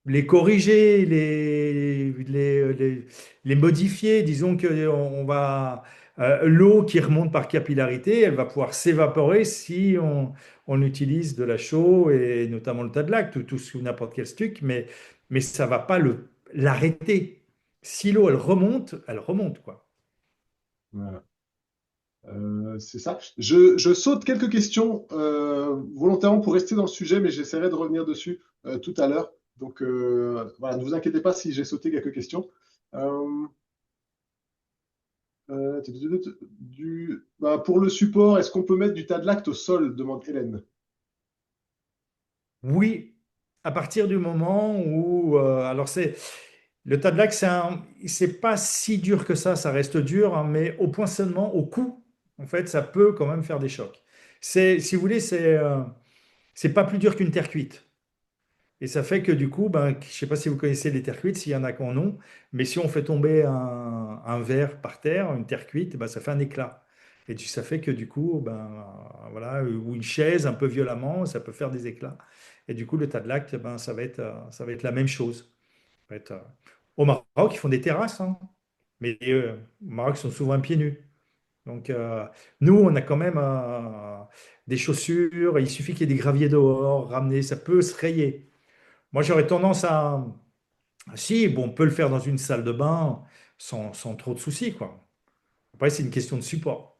les corriger, les modifier. Disons que l'eau qui remonte par capillarité, elle va pouvoir s'évaporer si on utilise de la chaux et notamment le tas de lac, tout sous n'importe quel stuc, mais ça va pas l'arrêter. Si l'eau, elle remonte, quoi. voilà. C'est ça. Je saute quelques questions volontairement pour rester dans le sujet, mais j'essaierai de revenir dessus tout à l'heure. Donc voilà, ne vous inquiétez pas si j'ai sauté quelques questions. Euh, pour le support, est-ce qu'on peut mettre du tas de lacte au sol? Demande Hélène. Oui, à partir du moment où, alors le tas de lac, c'est pas si dur que ça reste dur, hein, mais au poinçonnement, au cou, en fait, ça peut quand même faire des chocs. Si vous voulez, c'est pas plus dur qu'une terre cuite. Et ça fait que du coup, je ne sais pas si vous connaissez les terres cuites, s'il y en a qui en ont, mais si on fait tomber un verre par terre, une terre cuite, ça fait un éclat. Et ça fait que du coup, voilà, ou une chaise un peu violemment, ça peut faire des éclats. Et du coup, le tas de lac, ça va être la même chose. Ça va être, au Maroc, ils font des terrasses, hein, mais au Maroc, ils sont souvent pieds nus. Donc, nous, on a quand même des chaussures, il suffit qu'il y ait des graviers dehors, ramener, ça peut se rayer. Moi, j'aurais tendance à... Si, bon, on peut le faire dans une salle de bain sans trop de soucis, quoi. Après, c'est une question de support.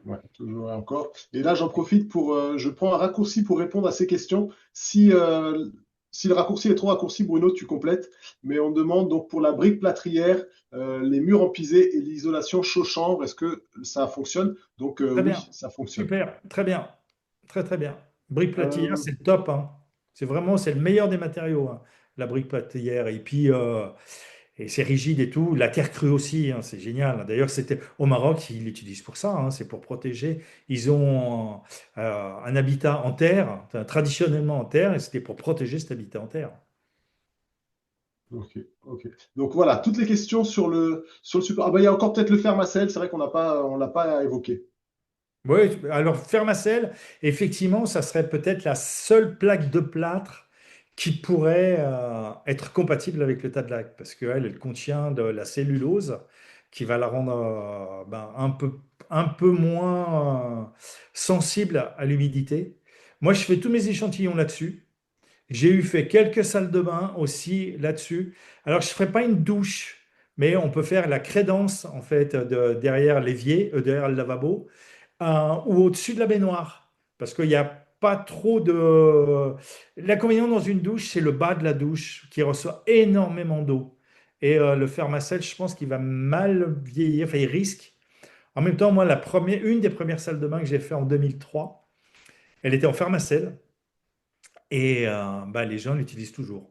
Ouais, toujours et encore. Et là, j'en profite pour, je prends un raccourci pour répondre à ces questions. Si le raccourci est trop raccourci, Bruno, tu complètes. Mais on demande donc pour la brique plâtrière, les murs empisés et l'isolation chaud-chambre, est-ce que ça fonctionne? Donc Très oui, bien, ça fonctionne. super, très bien, très très bien. Brique plâtière, Euh, c'est le top, hein. C'est le meilleur des matériaux, hein, la brique plâtière. Et puis, et c'est rigide et tout. La terre crue aussi, hein, c'est génial. D'ailleurs, c'était au Maroc, ils l'utilisent pour ça, hein, c'est pour protéger. Ils ont un habitat en terre, enfin, traditionnellement en terre, et c'était pour protéger cet habitat en terre. ok, ok. Donc voilà, toutes les questions sur le support. Ah bah, il y a encore peut-être le fermacell, c'est vrai qu'on n'a pas, on l'a pas évoqué. Oui, alors Fermacell, effectivement, ça serait peut-être la seule plaque de plâtre qui pourrait être compatible avec le Tadlac, parce qu'elle, elle contient de la cellulose qui va la rendre un peu moins sensible à l'humidité. Moi, je fais tous mes échantillons là-dessus. J'ai eu fait quelques salles de bain aussi là-dessus. Alors, je ne ferai pas une douche, mais on peut faire la crédence, en fait, derrière l'évier, derrière le lavabo ou au-dessus de la baignoire. Parce qu'il n'y a pas trop de... L'inconvénient dans une douche, c'est le bas de la douche qui reçoit énormément d'eau. Et le Fermacell, je pense qu'il va mal vieillir, enfin il risque. En même temps, moi, une des premières salles de bain que j'ai fait en 2003, elle était en Fermacell et les gens l'utilisent toujours.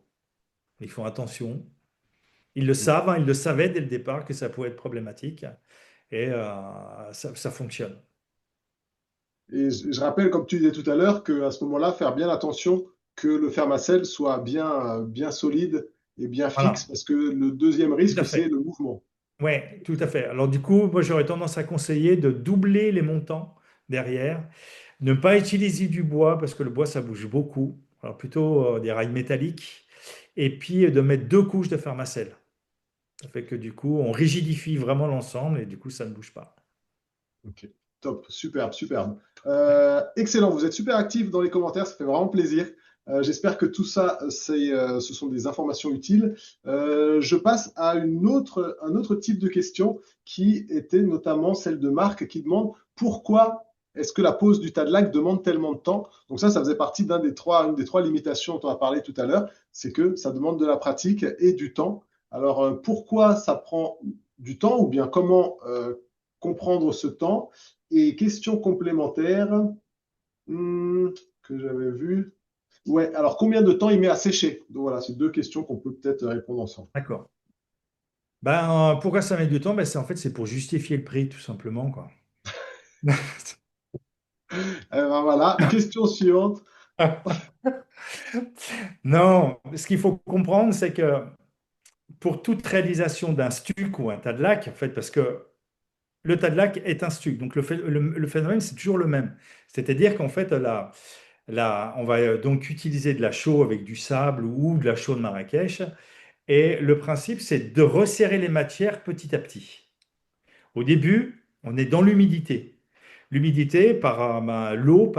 Ils font attention. Ils le savent, hein, ils le savaient dès le départ que ça pouvait être problématique et ça fonctionne. Et je rappelle, comme tu disais tout à l'heure, qu'à ce moment-là, faire bien attention que le fermacell soit bien solide et bien fixe, Voilà, parce que le deuxième tout à risque, c'est fait. le mouvement. Oui, tout à fait. Alors du coup, moi j'aurais tendance à conseiller de doubler les montants derrière, ne pas utiliser du bois parce que le bois ça bouge beaucoup. Alors plutôt des rails métalliques et puis de mettre deux couches de fermacell. Ça fait que du coup, on rigidifie vraiment l'ensemble et du coup, ça ne bouge pas. Ok, top, superbe, superbe. Excellent, vous êtes super actifs dans les commentaires, ça fait vraiment plaisir. J'espère que tout ça, ce sont des informations utiles. Je passe à un autre type de question qui était notamment celle de Marc qui demande pourquoi est-ce que la pose du tas de lac demande tellement de temps? Donc ça faisait partie une des trois limitations dont on a parlé tout à l'heure, c'est que ça demande de la pratique et du temps. Alors pourquoi ça prend du temps ou bien comment comprendre ce temps. Et question complémentaire que j'avais vue. Ouais, alors combien de temps il met à sécher? Donc voilà, c'est deux questions qu'on peut peut-être répondre ensemble. D'accord. Pourquoi ça met du temps? C'est pour justifier le prix, tout simplement, quoi. Ben voilà, question suivante. Non, ce qu'il faut comprendre, c'est que pour toute réalisation d'un stuc ou un tas de lac, en fait, parce que le tas de lac est un stuc, donc le phénomène, c'est toujours le même. C'est-à-dire qu'en fait, on va donc utiliser de la chaux avec du sable ou de la chaux de Marrakech, et le principe, c'est de resserrer les matières petit à petit. Au début, on est dans l'humidité. L'humidité, l'eau,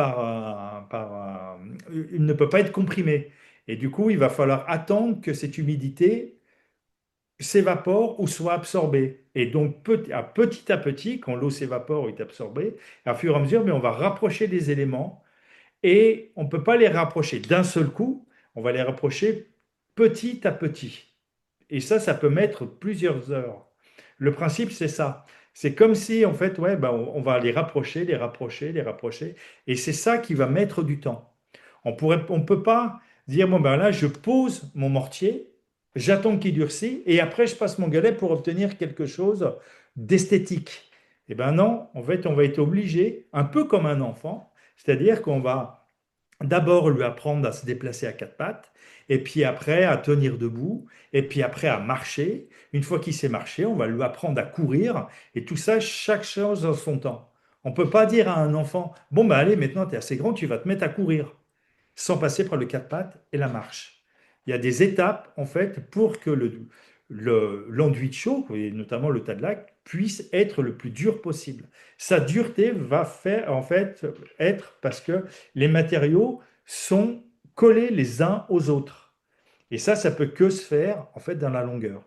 il ne peut pas être comprimé. Et du coup, il va falloir attendre que cette humidité s'évapore ou soit absorbée. Et donc, petit à petit, quand l'eau s'évapore ou est absorbée, à fur et à mesure, mais on va rapprocher les éléments et on ne peut pas les rapprocher d'un seul coup, on va les rapprocher petit à petit. Et ça peut mettre plusieurs heures. Le principe, c'est ça. C'est comme si, en fait, ouais, on va les rapprocher, les rapprocher, les rapprocher. Et c'est ça qui va mettre du temps. On peut pas dire, bon, ben là, je pose mon mortier, j'attends qu'il durcisse, et après, je passe mon galet pour obtenir quelque chose d'esthétique. Eh ben non, en fait, on va être obligé, un peu comme un enfant, c'est-à-dire qu'on va d'abord lui apprendre à se déplacer à quatre pattes, et puis après à tenir debout, et puis après à marcher. Une fois qu'il sait marcher, on va lui apprendre à courir, et tout ça, chaque chose dans son temps. On ne peut pas dire à un enfant, bon, ben allez, maintenant tu es assez grand, tu vas te mettre à courir, sans passer par le quatre pattes et la marche. Il y a des étapes, en fait, pour que l'enduit de chaux, et notamment le tas de lac, puisse être le plus dur possible. Sa dureté va faire, en fait, être parce que les matériaux sont collés les uns aux autres. Et ça peut que se faire, en fait, dans la longueur.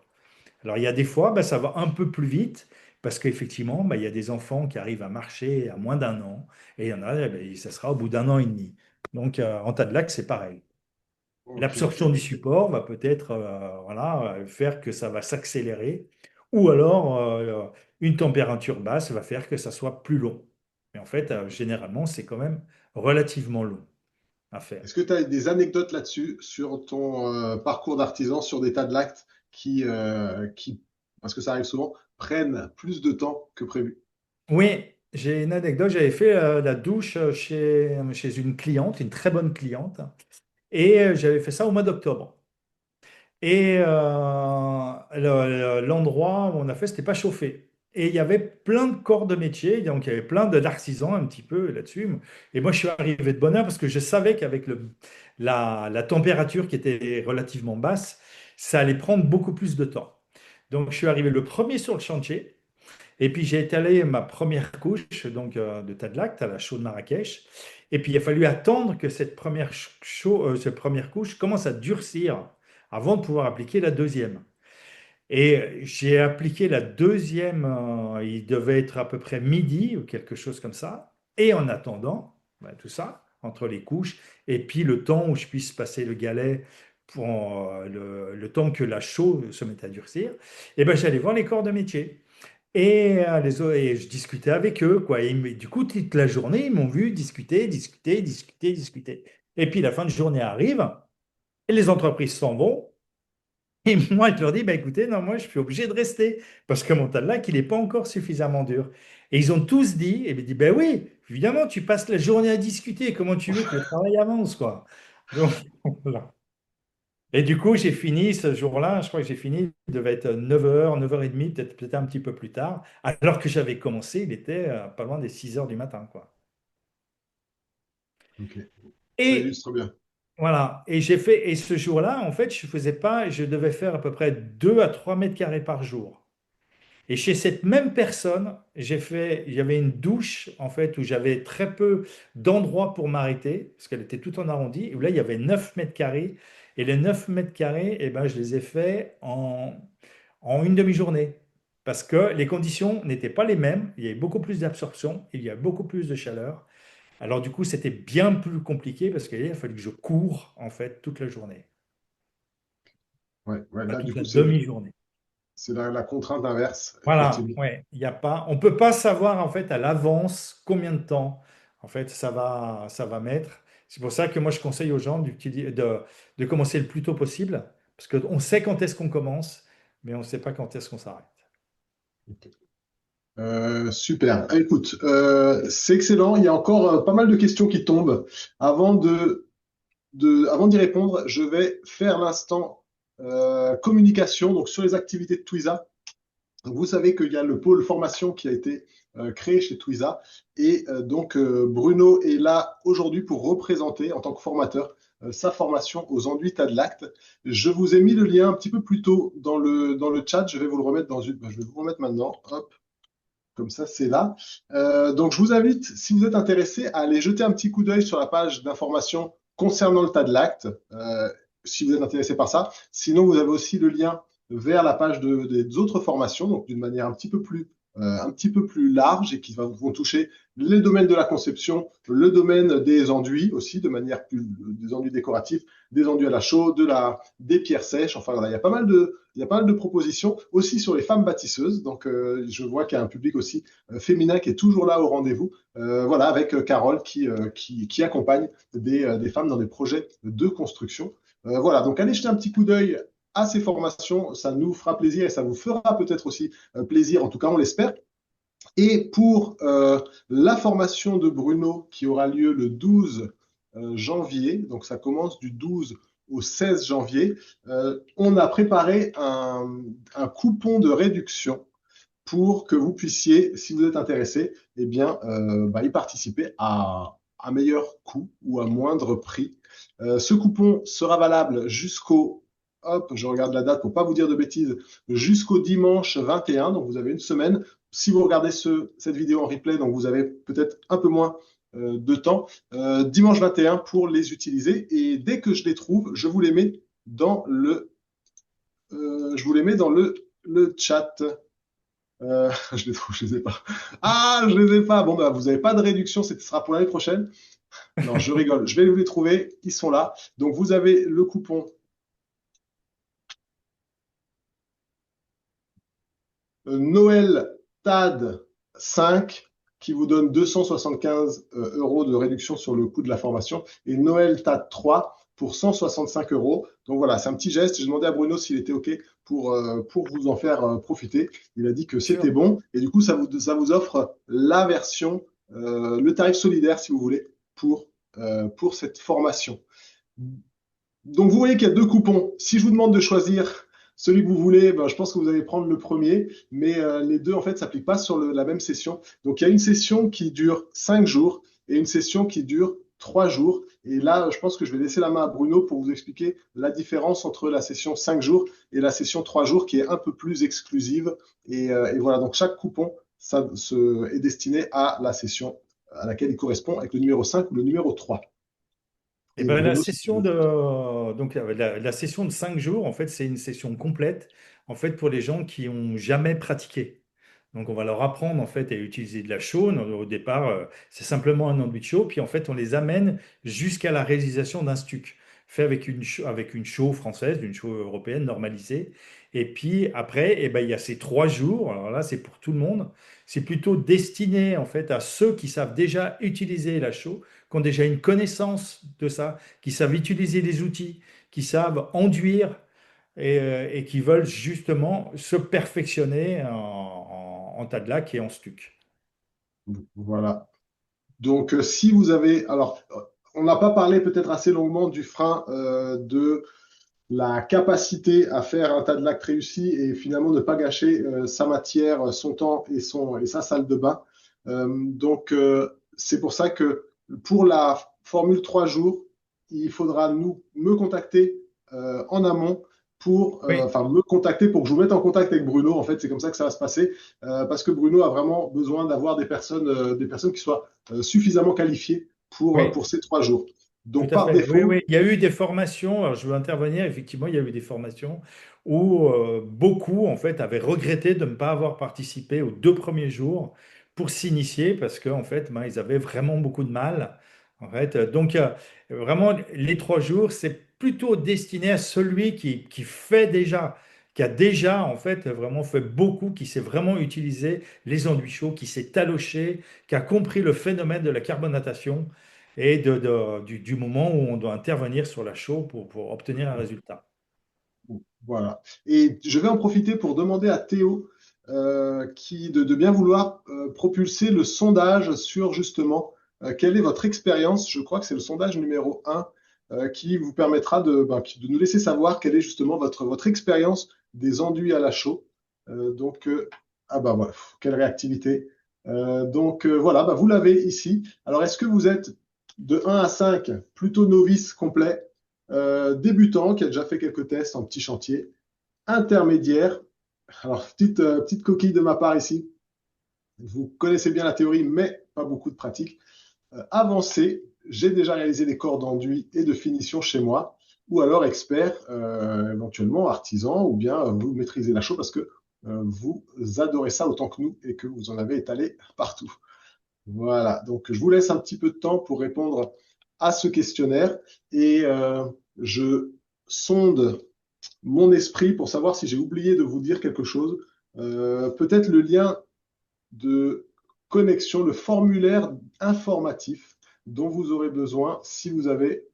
Alors, il y a des fois, ça va un peu plus vite, parce qu'effectivement, il y a des enfants qui arrivent à marcher à moins d'un an, et il y en a, ça sera au bout d'un an et demi. Donc, en tas de lac, c'est pareil. Ok, L'absorption du support va peut-être voilà, faire que ça va s'accélérer, ou alors une température basse va faire que ça soit plus long. Mais en fait, généralement, c'est quand même relativement long à faire. est-ce que tu as des anecdotes là-dessus, sur ton parcours d'artisan, sur des tas de lacts qui, parce que ça arrive souvent, prennent plus de temps que prévu? Oui, j'ai une anecdote. J'avais fait la douche chez une cliente, une très bonne cliente, et j'avais fait ça au mois d'octobre. Et l'endroit où on a fait, c'était pas chauffé. Et il y avait plein de corps de métier, donc il y avait plein d'artisans un petit peu là-dessus. Et moi, je suis arrivé de bonne heure parce que je savais qu'avec la température qui était relativement basse, ça allait prendre beaucoup plus de temps. Donc, je suis arrivé le premier sur le chantier. Et puis, j'ai étalé ma première couche donc, de tas de lac à la chaux de Marrakech. Et puis, il a fallu attendre que cette première couche commence à durcir avant de pouvoir appliquer la deuxième. Et j'ai appliqué la deuxième, il devait être à peu près midi ou quelque chose comme ça. Et en attendant, ben, tout ça, entre les couches, et puis le temps où je puisse passer le galet pour le temps que la chaux se mette à durcir, et ben, j'allais voir les corps de métier. Et je discutais avec eux, quoi. Du coup, toute la journée, ils m'ont vu discuter, discuter, discuter, discuter. Et puis la fin de journée arrive, et les entreprises s'en vont. Et moi, je leur dis, bah, écoutez, non, moi, je suis obligé de rester parce que mon lac, il n'est pas encore suffisamment dur. Et ils ont tous dit, et me dit, ben oui, évidemment, tu passes la journée à discuter, comment tu veux que le travail avance, quoi. Donc, voilà. Et du coup, j'ai fini ce jour-là, je crois que j'ai fini, il devait être 9h, 9h30, peut-être un petit peu plus tard, alors que j'avais commencé, il était pas loin des 6h du matin, quoi. Ok, ça Et illustre bien. voilà, et j'ai fait, et ce jour-là, en fait, je faisais pas, je devais faire à peu près 2 à 3 mètres carrés par jour. Et chez cette même personne, il y avait une douche en fait où j'avais très peu d'endroits pour m'arrêter parce qu'elle était tout en arrondi. Où là, il y avait 9 mètres carrés. Et les 9 mètres carrés, eh ben, je les ai faits en une demi-journée parce que les conditions n'étaient pas les mêmes. Il y avait beaucoup plus d'absorption, il y a beaucoup plus de chaleur. Alors du coup, c'était bien plus compliqué parce qu'il a fallu que je cours en fait toute la journée, Ouais, ouais, enfin, là, du toute coup, la demi-journée. c'est la contrainte inverse, Voilà, effectivement. ouais, il y a pas, on peut pas savoir en fait à l'avance combien de temps en fait ça va mettre. C'est pour ça que moi je conseille aux gens de commencer le plus tôt possible parce qu'on sait quand est-ce qu'on commence, mais on ne sait pas quand est-ce qu'on s'arrête. Super. Écoute, c'est excellent. Il y a encore pas mal de questions qui tombent. Avant avant d'y répondre, je vais faire l'instant communication donc sur les activités de Twiza. Donc, vous savez qu'il y a le pôle formation qui a été créé chez Twiza et Bruno est là aujourd'hui pour représenter en tant que formateur sa formation aux enduits Tadlact. Je vous ai mis le lien un petit peu plus tôt dans le chat. Je vais vous le remettre je vais vous le remettre maintenant. Hop. Comme ça, c'est là. Donc, je vous invite, si vous êtes intéressé, à aller jeter un petit coup d'œil sur la page d'information concernant le tas de l'acte, si vous êtes intéressé par ça. Sinon, vous avez aussi le lien vers la page des autres formations, donc d'une manière un petit peu plus large et qui vont toucher les domaines de la conception, le domaine des enduits aussi, de manière plus des enduits décoratifs, des enduits à la chaux, des pierres sèches. Enfin, voilà, il y a pas mal de propositions aussi sur les femmes bâtisseuses. Donc, je vois qu'il y a un public aussi féminin qui est toujours là au rendez-vous. Voilà, avec Carole qui accompagne des femmes dans des projets de construction. Voilà, donc allez jeter un petit coup d'œil à ces formations, ça nous fera plaisir et ça vous fera peut-être aussi plaisir, en tout cas on l'espère. Et pour la formation de Bruno qui aura lieu le 12 janvier, donc ça commence du 12 au 16 janvier, on a préparé un coupon de réduction pour que vous puissiez, si vous êtes intéressé, eh bien, y participer à meilleur coût ou à moindre prix. Ce coupon sera valable hop, je regarde la date pour pas vous dire de bêtises, jusqu'au dimanche 21, donc vous avez une semaine. Si vous regardez cette vidéo en replay, donc vous avez peut-être un peu moins de temps, dimanche 21 pour les utiliser. Et dès que je les trouve, je vous les mets dans le chat. Je les trouve, je les ai pas. Ah, je les ai pas. Bon, bah, vous n'avez pas de réduction, ce sera pour l'année prochaine. Non, je rigole. Je vais vous les trouver. Ils sont là. Donc, vous avez le coupon Noël TAD 5 qui vous donne 275 euros de réduction sur le coût de la formation et Noël TAD 3 pour 165 euros. Donc voilà, c'est un petit geste. J'ai demandé à Bruno s'il était OK pour vous en faire profiter. Il a dit que c'était Sûr. bon et du coup, ça vous offre la version, le tarif solidaire, si vous voulez, pour cette formation. Donc vous voyez qu'il y a deux coupons. Si je vous demande de choisir celui que vous voulez, ben, je pense que vous allez prendre le premier, mais les deux, en fait, s'appliquent pas sur la même session. Donc, il y a une session qui dure 5 jours et une session qui dure 3 jours. Et là, je pense que je vais laisser la main à Bruno pour vous expliquer la différence entre la session 5 jours et la session 3 jours qui est un peu plus exclusive. Et voilà, donc chaque coupon est destiné à la session à laquelle il correspond avec le numéro 5 ou le numéro 3. Et Et ben, Bruno, si tu veux. la session de 5 jours, en fait, c'est une session complète en fait, pour les gens qui n'ont jamais pratiqué. Donc, on va leur apprendre en fait à utiliser de la chaux. Au départ, c'est simplement un enduit de chaux. Puis, en fait, on les amène jusqu'à la réalisation d'un stuc fait avec une chaux française, une chaux européenne normalisée. Et puis, après, eh ben, il y a ces 3 jours. Alors là, c'est pour tout le monde. C'est plutôt destiné en fait à ceux qui savent déjà utiliser la chaux, qui ont déjà une connaissance de ça, qui savent utiliser les outils, qui savent enduire et qui veulent justement se perfectionner en tas de lac et en stuc. Voilà. Donc, si vous avez. Alors, on n'a pas parlé peut-être assez longuement du frein de la capacité à faire un tas de lacs réussi et finalement ne pas gâcher sa matière, son temps et sa salle de bain. C'est pour ça que pour la formule 3 jours, il faudra me contacter en amont Oui, enfin, me contacter pour que je vous mette en contact avec Bruno. En fait, c'est comme ça que ça va se passer parce que Bruno a vraiment besoin d'avoir des personnes qui soient suffisamment qualifiées oui. pour ces 3 jours. Tout Donc, à par fait. Oui, défaut, oui. Il y a eu des formations, alors je veux intervenir, effectivement, il y a eu des formations où beaucoup, en fait, avaient regretté de ne pas avoir participé aux 2 premiers jours pour s'initier parce qu'en fait, ben, ils avaient vraiment beaucoup de mal. En fait. Donc, vraiment, les 3 jours, c'est plutôt destiné à celui qui fait déjà, qui a déjà, en fait, vraiment fait beaucoup, qui sait vraiment utiliser les enduits chauds, qui s'est taloché, qui a compris le phénomène de la carbonatation et du moment où on doit intervenir sur la chaux pour obtenir un résultat. voilà. Et je vais en profiter pour demander à Théo de bien vouloir propulser le sondage sur justement quelle est votre expérience. Je crois que c'est le sondage numéro 1 qui vous permettra de nous laisser savoir quelle est justement votre expérience des enduits à la chaux. Ah bah voilà, quelle réactivité. Voilà, bah, vous l'avez ici. Alors, est-ce que vous êtes de 1 à 5 plutôt novice complet, débutant qui a déjà fait quelques tests en petit chantier, intermédiaire. Alors, petite coquille de ma part ici. Vous connaissez bien la théorie, mais pas beaucoup de pratique. Avancé, j'ai déjà réalisé des corps d'enduit et de finition chez moi, ou alors expert, éventuellement artisan, ou bien vous maîtrisez la chaux parce que vous adorez ça autant que nous et que vous en avez étalé partout. Voilà, donc je vous laisse un petit peu de temps pour répondre à ce questionnaire et je sonde mon esprit pour savoir si j'ai oublié de vous dire quelque chose. Peut-être le lien de connexion, le formulaire informatif dont vous aurez besoin si vous avez,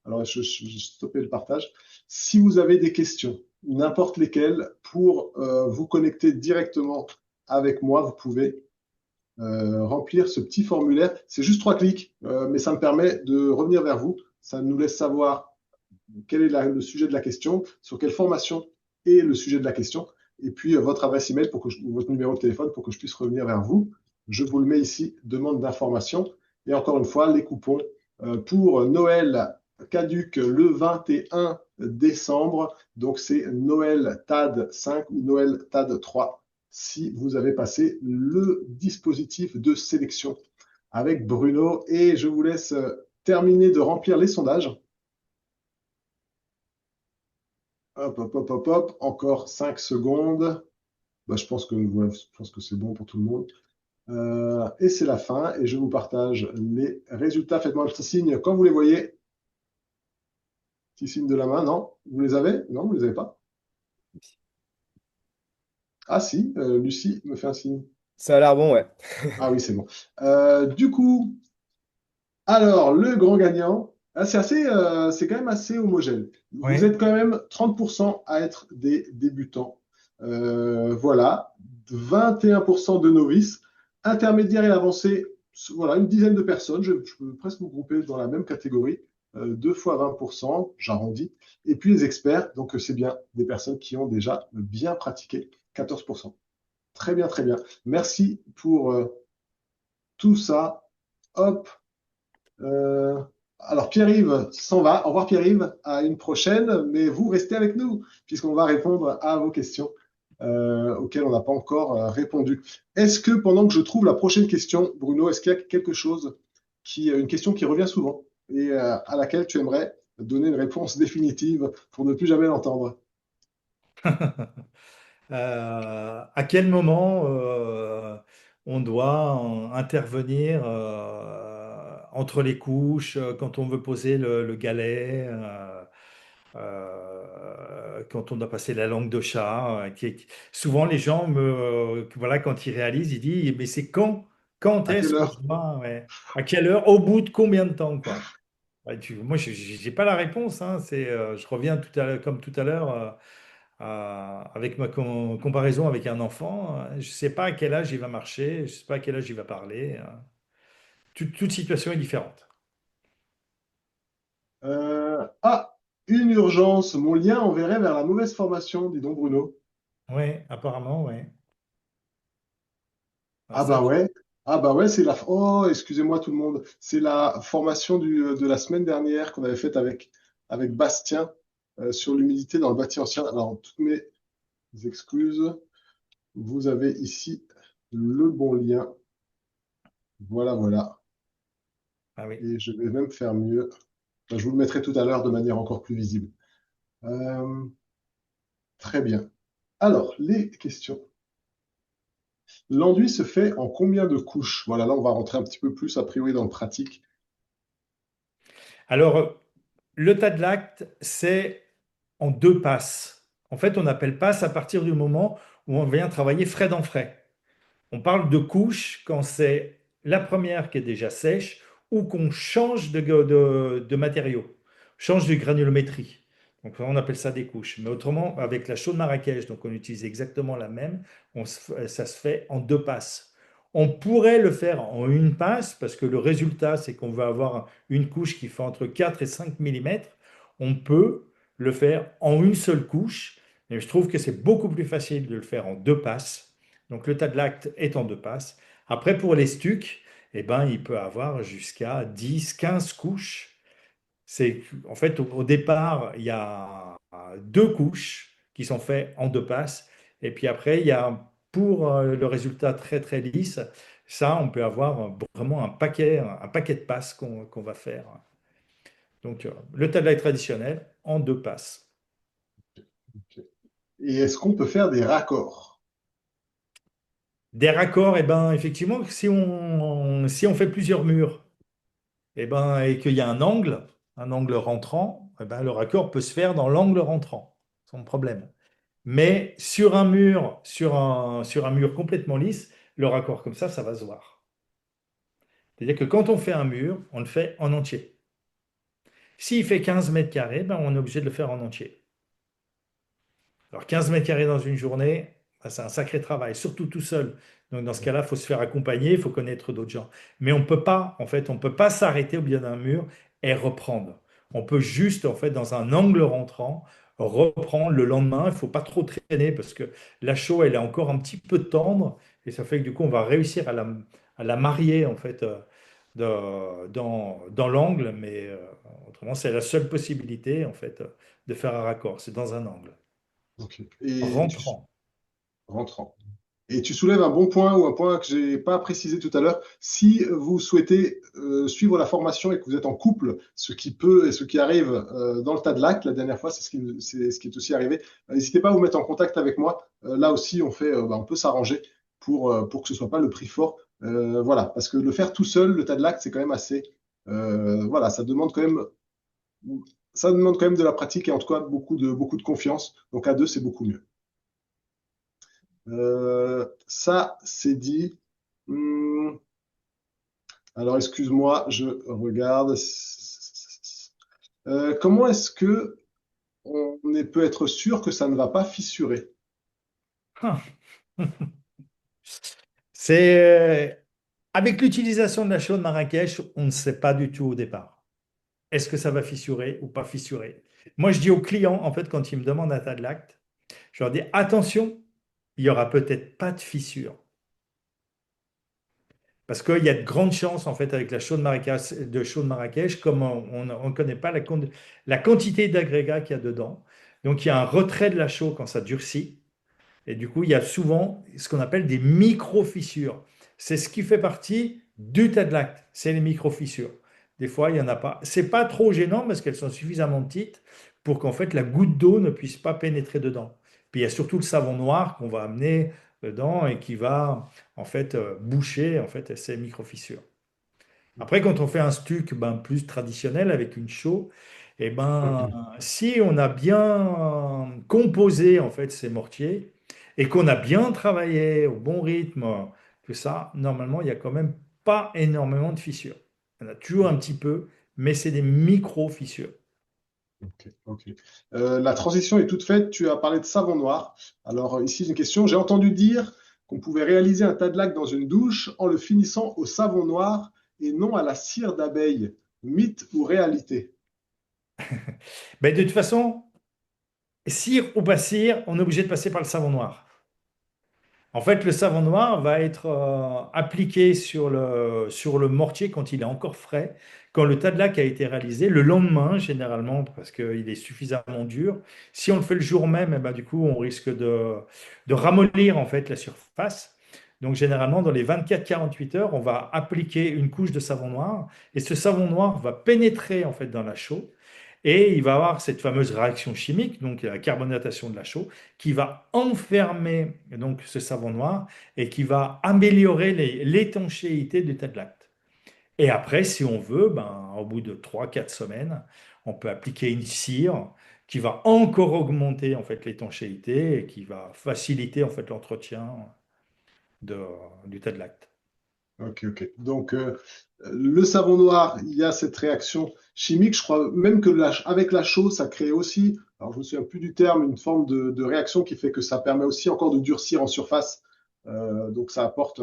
alors je stoppé le partage, si vous avez des questions, n'importe lesquelles, pour vous connecter directement avec moi, vous pouvez remplir ce petit formulaire. C'est juste 3 clics, mais ça me permet de revenir vers vous. Ça nous laisse savoir quel est le sujet de la question, sur quelle formation est le sujet de la question, et puis votre adresse email ou votre numéro de téléphone pour que je puisse revenir vers vous. Je vous le mets ici, demande d'information. Et encore une fois, les coupons pour Noël caduc le 21 décembre. Donc c'est Noël TAD 5 ou Noël TAD 3 si vous avez passé le dispositif de sélection avec Bruno. Et je vous laisse terminer de remplir les sondages. Hop, hop, hop, hop, hop. Encore 5 secondes. Bah, ouais, je pense que c'est bon pour tout le monde. Et c'est la fin. Et je vous partage les résultats. Faites-moi un petit signe quand vous les voyez. Petit signe de la main. Non? Vous les avez? Non, vous les avez pas? Ah si, Lucie me fait un signe. Ça a l'air bon, ouais. Ah oui, c'est bon. Du coup, alors, le grand gagnant, c'est quand même assez homogène. Vous Oui. êtes quand même 30% à être des débutants. Voilà, 21% de novices, intermédiaires et avancés, voilà, une dizaine de personnes. Je peux presque vous grouper dans la même catégorie. 2 fois 20%, j'arrondis. Et puis les experts, donc c'est bien des personnes qui ont déjà bien pratiqué, 14%. Très bien, très bien. Merci pour tout ça. Hop. Euh, alors Pierre-Yves s'en va. Au revoir Pierre-Yves, à une prochaine, mais vous restez avec nous puisqu'on va répondre à vos questions auxquelles on n'a pas encore répondu. Est-ce que pendant que je trouve la prochaine question, Bruno, est-ce qu'il y a quelque chose une question qui revient souvent et à laquelle tu aimerais donner une réponse définitive pour ne plus jamais l'entendre? À quel moment on doit intervenir entre les couches quand on veut poser le galet, quand on doit passer la langue de chat. Souvent, les gens voilà, quand ils réalisent, ils disent, mais c'est quand À est-ce quelle que je heure? dois, ouais, à quelle heure, au bout de combien de temps, quoi? Ouais, moi, je n'ai pas la réponse, hein. Je reviens comme tout à l'heure. Avec ma comparaison avec un enfant, je ne sais pas à quel âge il va marcher, je ne sais pas à quel âge il va parler. Toute situation est différente. Ah, une urgence. Mon lien enverrait vers la mauvaise formation, dis donc Bruno. Oui, apparemment, oui. Ah Ça, bah ouais, ah bah ouais, c'est la. Oh, excusez-moi tout le monde. C'est la formation de la semaine dernière qu'on avait faite avec Bastien sur l'humidité dans le bâti ancien. Alors, toutes mes excuses. Vous avez ici le bon lien. Voilà, voilà. ah oui. Et je vais même faire mieux. Enfin, je vous le mettrai tout à l'heure de manière encore plus visible. Euh, très bien. Alors, les questions. L'enduit se fait en combien de couches? Voilà, là, on va rentrer un petit peu plus a priori dans le pratique. Alors, le tas de l'acte, c'est en deux passes. En fait, on appelle passe à partir du moment où on vient travailler frais dans frais. On parle de couche quand c'est la première qui est déjà sèche ou qu'on change de matériau, change de granulométrie. Donc on appelle ça des couches. Mais autrement, avec la chaude Marrakech, donc on utilise exactement la même, ça se fait en deux passes. On pourrait le faire en une passe parce que le résultat, c'est qu'on va avoir une couche qui fait entre 4 et 5 millimètres. On peut le faire en une seule couche, mais je trouve que c'est beaucoup plus facile de le faire en deux passes. Donc le tas de l'acte est en deux passes. Après, pour les stucs, eh ben, il peut avoir jusqu'à 10, 15 couches. En fait, au départ, il y a deux couches qui sont faites en deux passes. Et puis après, il y a pour le résultat très très lisse, ça, on peut avoir vraiment un paquet de passes qu'on va faire. Donc, le tas de l'acte traditionnel en deux passes. Ok. Et est-ce qu'on peut faire des raccords? Des raccords, eh ben, effectivement, si on fait plusieurs murs, et qu'il y a un angle rentrant, le raccord peut se faire dans l'angle rentrant, sans problème. Mais sur un mur complètement lisse, le raccord comme ça va se voir. C'est-à-dire que quand on fait un mur, on le fait en entier. S'il fait 15 mètres carrés, on est obligé de le faire en entier. Alors 15 mètres carrés dans une journée, c'est un sacré travail, surtout tout seul. Donc dans ce cas-là, il faut se faire accompagner, il faut connaître d'autres gens. Mais on peut pas, en fait, on peut pas s'arrêter au milieu d'un mur et reprendre. On peut juste, en fait, dans un angle rentrant, reprendre le lendemain. Il faut pas trop traîner parce que la chaux, elle est encore un petit peu tendre et ça fait que du coup, on va réussir à la marier, en fait, dans l'angle. Mais autrement, c'est la seule possibilité, en fait, de faire un raccord. C'est dans un angle Ok. rentrant. Rentrant. Et tu soulèves un bon point ou un point que j'ai pas précisé tout à l'heure. Si vous souhaitez suivre la formation et que vous êtes en couple, ce qui peut et ce qui arrive dans le tas de lacs, la dernière fois, c'est ce qui est aussi arrivé. N'hésitez pas à vous mettre en contact avec moi. Là aussi, on peut s'arranger pour que ce soit pas le prix fort. Voilà, parce que le faire tout seul, le tas de lacs, c'est quand même assez. Voilà, ça demande quand même de la pratique et en tout cas beaucoup de confiance. Donc à deux, c'est beaucoup mieux. Ça, c'est dit. Hmm, alors, excuse-moi, je regarde. Comment est-ce que peut être sûr que ça ne va pas fissurer? Ah. C'est avec l'utilisation de la chaux de Marrakech, on ne sait pas du tout au départ. est-ce que ça va fissurer ou pas fissurer? Moi, je dis aux clients, en fait, quand ils me demandent un tas de lacte, je leur dis attention, il n'y aura peut-être pas de fissure. Parce qu'il y a de grandes chances, en fait, avec la chaux de Marrakech, comme on ne connaît pas la quantité d'agrégats qu'il y a dedans. Donc, il y a un retrait de la chaux quand ça durcit. Et du coup, il y a souvent ce qu'on appelle des micro-fissures. C'est ce qui fait partie du tas de lacte, c'est les micro-fissures. Des fois, il n'y en a pas. C'est pas trop gênant parce qu'elles sont suffisamment petites pour qu'en fait la goutte d'eau ne puisse pas pénétrer dedans. Puis il y a surtout le savon noir qu'on va amener dedans et qui va en fait boucher en fait ces micro-fissures. Après, quand on fait un stuc ben, plus traditionnel avec une chaux, eh ben, si on a bien composé en fait ces mortiers et qu'on a bien travaillé au bon rythme, tout ça, normalement, il n'y a quand même pas énormément de fissures. Il y en a toujours un petit peu, mais c'est des micro-fissures. Ok, ok. La transition est toute faite. Tu as parlé de savon noir. Alors ici, j'ai une question. J'ai entendu dire qu'on pouvait réaliser un tas de lac dans une douche en le finissant au savon noir et non à la cire d'abeille. Mythe ou réalité? Mais de toute façon, cire ou pas cire, on est obligé de passer par le savon noir. En fait, le savon noir va être appliqué sur le mortier quand il est encore frais, quand le tas de laque a été réalisé, le lendemain généralement, parce qu'il est suffisamment dur. Si on le fait le jour même, eh ben, du coup, on risque de ramollir en fait la surface. Donc généralement, dans les 24-48 heures, on va appliquer une couche de savon noir et ce savon noir va pénétrer en fait dans la chaux et il va avoir cette fameuse réaction chimique, donc la carbonatation de la chaux, qui va enfermer donc ce savon noir et qui va améliorer l'étanchéité du tas de lacte. Et après, si on veut, ben, au bout de 3-4 semaines, on peut appliquer une cire qui va encore augmenter en fait l'étanchéité et qui va faciliter en fait l'entretien de- du tas de lacte. Ok, ok. Donc, le savon noir, il y a cette réaction chimique. Je crois même que avec la chaux, ça crée aussi, alors je me souviens plus du terme, une forme de réaction qui fait que ça permet aussi encore de durcir en surface. Donc, ça apporte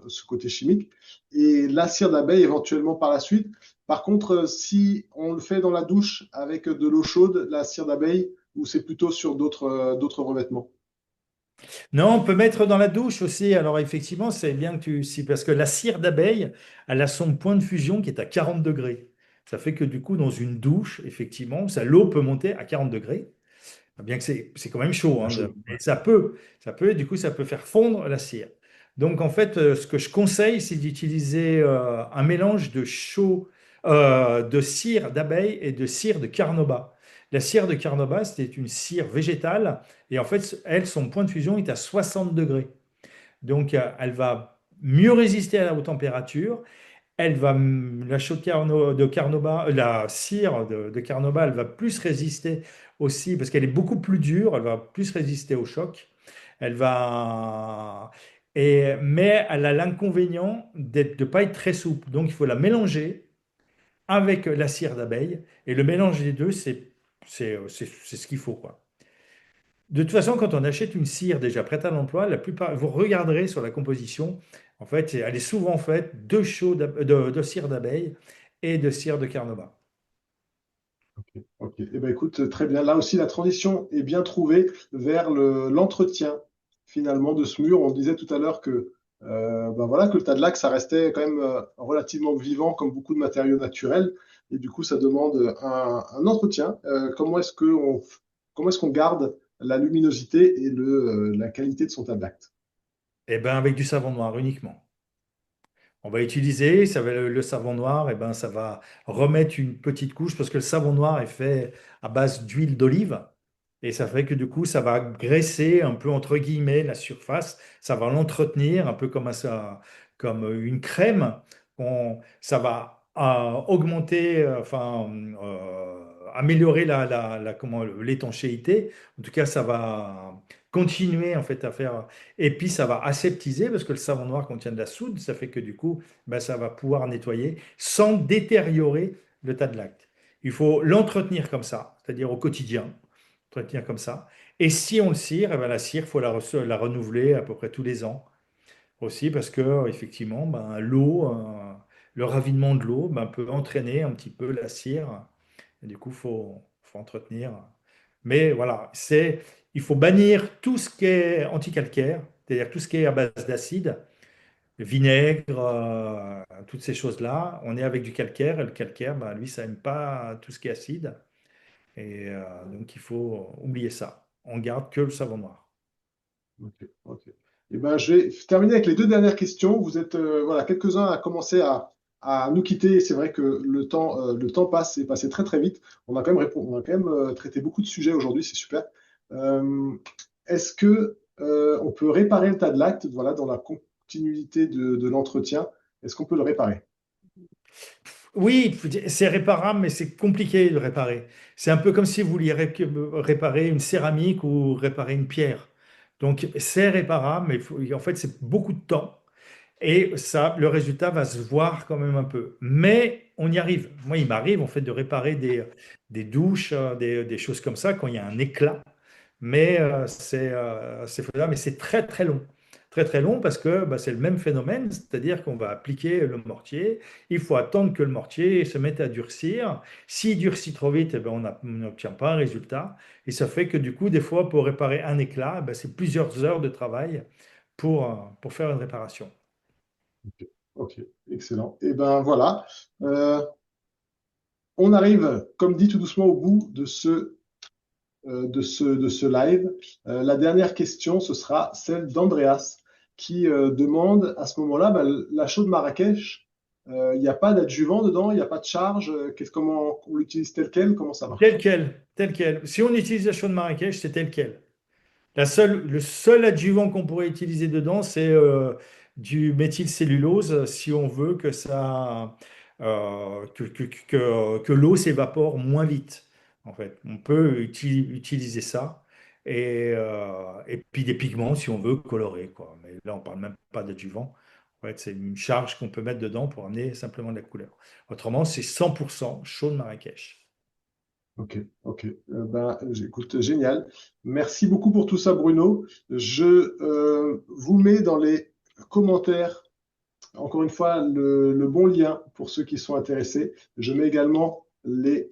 ce côté chimique. Et la cire d'abeille, éventuellement par la suite. Par contre, si on le fait dans la douche avec de l'eau chaude, la cire d'abeille, ou c'est plutôt sur d'autres revêtements. Non, on peut mettre dans la douche aussi. Alors effectivement, c'est bien que parce que la cire d'abeille, elle a son point de fusion qui est à 40 degrés. Ça fait que du coup, dans une douche, effectivement, l'eau peut monter à 40 degrés. Bien que c'est quand même chaud, La hein, chaude. mais et du coup, ça peut faire fondre la cire. Donc en fait, ce que je conseille, c'est d'utiliser un mélange de cire d'abeille et de cire de carnauba. La cire de carnauba, c'est une cire végétale et en fait, elle, son point de fusion est à 60 degrés. Donc elle va mieux résister à la haute température. La chaux de carnauba, la cire de carnauba, elle va plus résister aussi parce qu'elle est beaucoup plus dure, elle va plus résister au choc. Elle va, mais elle a l'inconvénient de ne pas être très souple. Donc il faut la mélanger avec la cire d'abeille et le mélange des deux, c'est ce qu'il faut, quoi. De toute façon, quand on achète une cire déjà prête à l'emploi, la plupart, vous regarderez sur la composition, en fait, elle est souvent faite de cire d'abeille et de cire de carnauba. Ok, ok. Eh ben, écoute, très bien. Là aussi, la transition est bien trouvée vers l'entretien finalement de ce mur. On disait tout à l'heure que, ben voilà, que le tas de lac, ça restait quand même relativement vivant comme beaucoup de matériaux naturels. Et du coup, ça demande un entretien. Comment est-ce qu'on garde la luminosité et la qualité de son tas de lac? Et bien avec du savon noir uniquement. On va utiliser, le savon noir, et ben ça va remettre une petite couche parce que le savon noir est fait à base d'huile d'olive et ça fait que du coup ça va graisser un peu entre guillemets la surface, ça va l'entretenir un peu comme une crème. Ça va augmenter, améliorer l'étanchéité. En tout cas, ça va continuer en fait à faire. Et puis ça va aseptiser parce que le savon noir contient de la soude, ça fait que du coup, ben, ça va pouvoir nettoyer sans détériorer le tas de lacte. Il faut l'entretenir comme ça, c'est-à-dire au quotidien, entretenir comme ça. Et si on le cire, eh ben, la cire, il faut la renouveler à peu près tous les ans aussi parce que effectivement, ben, le ravinement de l'eau peut entraîner un petit peu la cire. Et du coup, faut entretenir. Mais voilà, il faut bannir tout ce qui est anticalcaire, c'est-à-dire tout ce qui est à base d'acide, vinaigre, toutes ces choses-là. On est avec du calcaire et le calcaire, lui, ça n'aime pas tout ce qui est acide. Et donc, il faut oublier ça. On garde que le savon noir. Ok, ok. Eh ben, je vais terminer avec les deux dernières questions. Vous êtes voilà, quelques-uns à commencer à nous quitter. C'est vrai que le temps passe et passé très très vite. On a quand même traité beaucoup de sujets aujourd'hui, c'est super. Euh, Est-ce que on peut réparer le tas de l'acte, voilà, dans la continuité de l'entretien? Est-ce qu'on peut le réparer? Oui, c'est réparable, mais c'est compliqué de réparer. C'est un peu comme si vous vouliez réparer une céramique ou réparer une pierre. Donc, c'est réparable, mais en fait, c'est beaucoup de temps. Et ça, le résultat va se voir quand même un peu. Mais on y arrive. Moi, il m'arrive en fait de réparer des douches, des choses comme ça quand il y a un éclat. Mais c'est faisable, mais c'est très très long. Très très long parce que c'est le même phénomène, c'est-à-dire qu'on va appliquer le mortier, il faut attendre que le mortier se mette à durcir. S'il durcit trop vite, on n'obtient pas un résultat. Et ça fait que du coup, des fois, pour réparer un éclat, c'est plusieurs heures de travail pour faire une réparation. Ok, ok, excellent. Et ben voilà. Euh, on arrive, comme dit tout doucement, au bout de ce live. La dernière question, ce sera celle d'Andreas qui demande à ce moment-là, la chaux de Marrakech, il n'y a pas d'adjuvant dedans, il n'y a pas de charge. Comment on l'utilise tel quel? Comment ça Tel marche? quel, tel quel. Si on utilise la chaux de Marrakech, c'est tel quel. Le seul adjuvant qu'on pourrait utiliser dedans, c'est du méthylcellulose si on veut que que l'eau s'évapore moins vite. En fait, on peut utiliser ça et puis des pigments si on veut colorer, quoi. Mais là, on parle même pas d'adjuvant. En fait, c'est une charge qu'on peut mettre dedans pour amener simplement de la couleur. Autrement, c'est 100% chaud de Marrakech. Ok, ok. Écoute, génial. Merci beaucoup pour tout ça, Bruno. Je vous mets dans les commentaires, encore une fois, le bon lien pour ceux qui sont intéressés. Je mets également les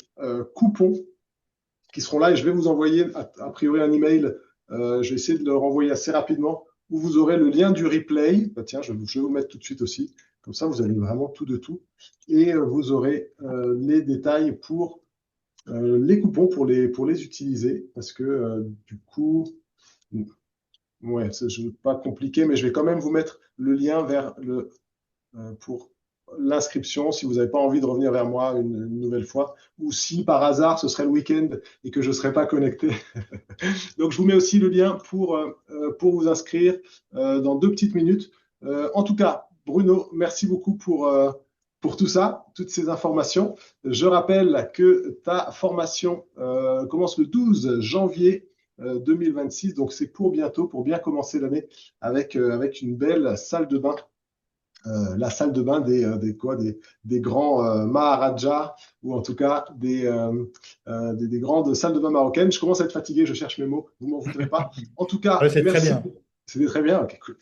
coupons qui seront là et je vais vous envoyer a priori un email. Je vais essayer de le renvoyer assez rapidement où vous aurez le lien du replay. Bah, tiens, je vais vous le mettre tout de suite aussi. Comme ça, vous avez vraiment tout de tout. Et vous aurez les détails pour les coupons pour les utiliser. Parce que du coup, ouais, je ne veux pas compliquer, mais je vais quand même vous mettre le lien vers pour l'inscription si vous n'avez pas envie de revenir vers moi une nouvelle fois, ou si par hasard ce serait le week-end et que je ne serais pas connecté. Donc je vous mets aussi le lien pour vous inscrire dans 2 petites minutes. En tout cas, Bruno, merci beaucoup pour tout ça, toutes ces informations. Je rappelle que ta formation commence le 12 janvier 2026, donc c'est pour bientôt, pour bien commencer l'année avec une belle salle de bain, la salle de bain des grands Maharajas, ou en tout cas des grandes salles de bain marocaines. Je commence à être fatigué, je cherche mes mots, vous m'en voudrez pas. En tout Ouais, cas, c'est très merci. bien. C'était très bien, ok, cool.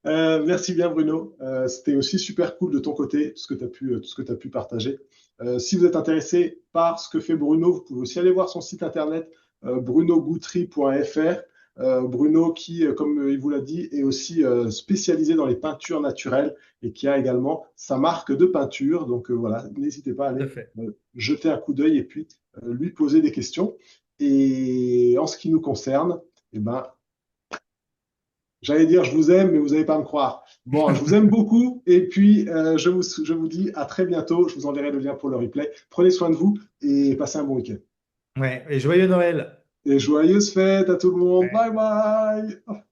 Merci bien Bruno. C'était aussi super cool de ton côté, tout ce que tu as pu partager. Si vous êtes intéressé par ce que fait Bruno, vous pouvez aussi aller voir son site internet brunogoutry.fr. Bruno qui, comme il vous l'a dit, est aussi spécialisé dans les peintures naturelles et qui a également sa marque de peinture. Donc voilà, n'hésitez pas à Tout à aller fait. jeter un coup d'œil et puis lui poser des questions. Et en ce qui nous concerne, eh ben, j'allais dire je vous aime, mais vous n'allez pas me croire. Bon, je vous aime beaucoup et puis je vous dis à très bientôt. Je vous enverrai le lien pour le replay. Prenez soin de vous et passez un bon week-end. Ouais, et joyeux Noël. Et joyeuses fêtes à tout le monde. Ouais. Bye bye.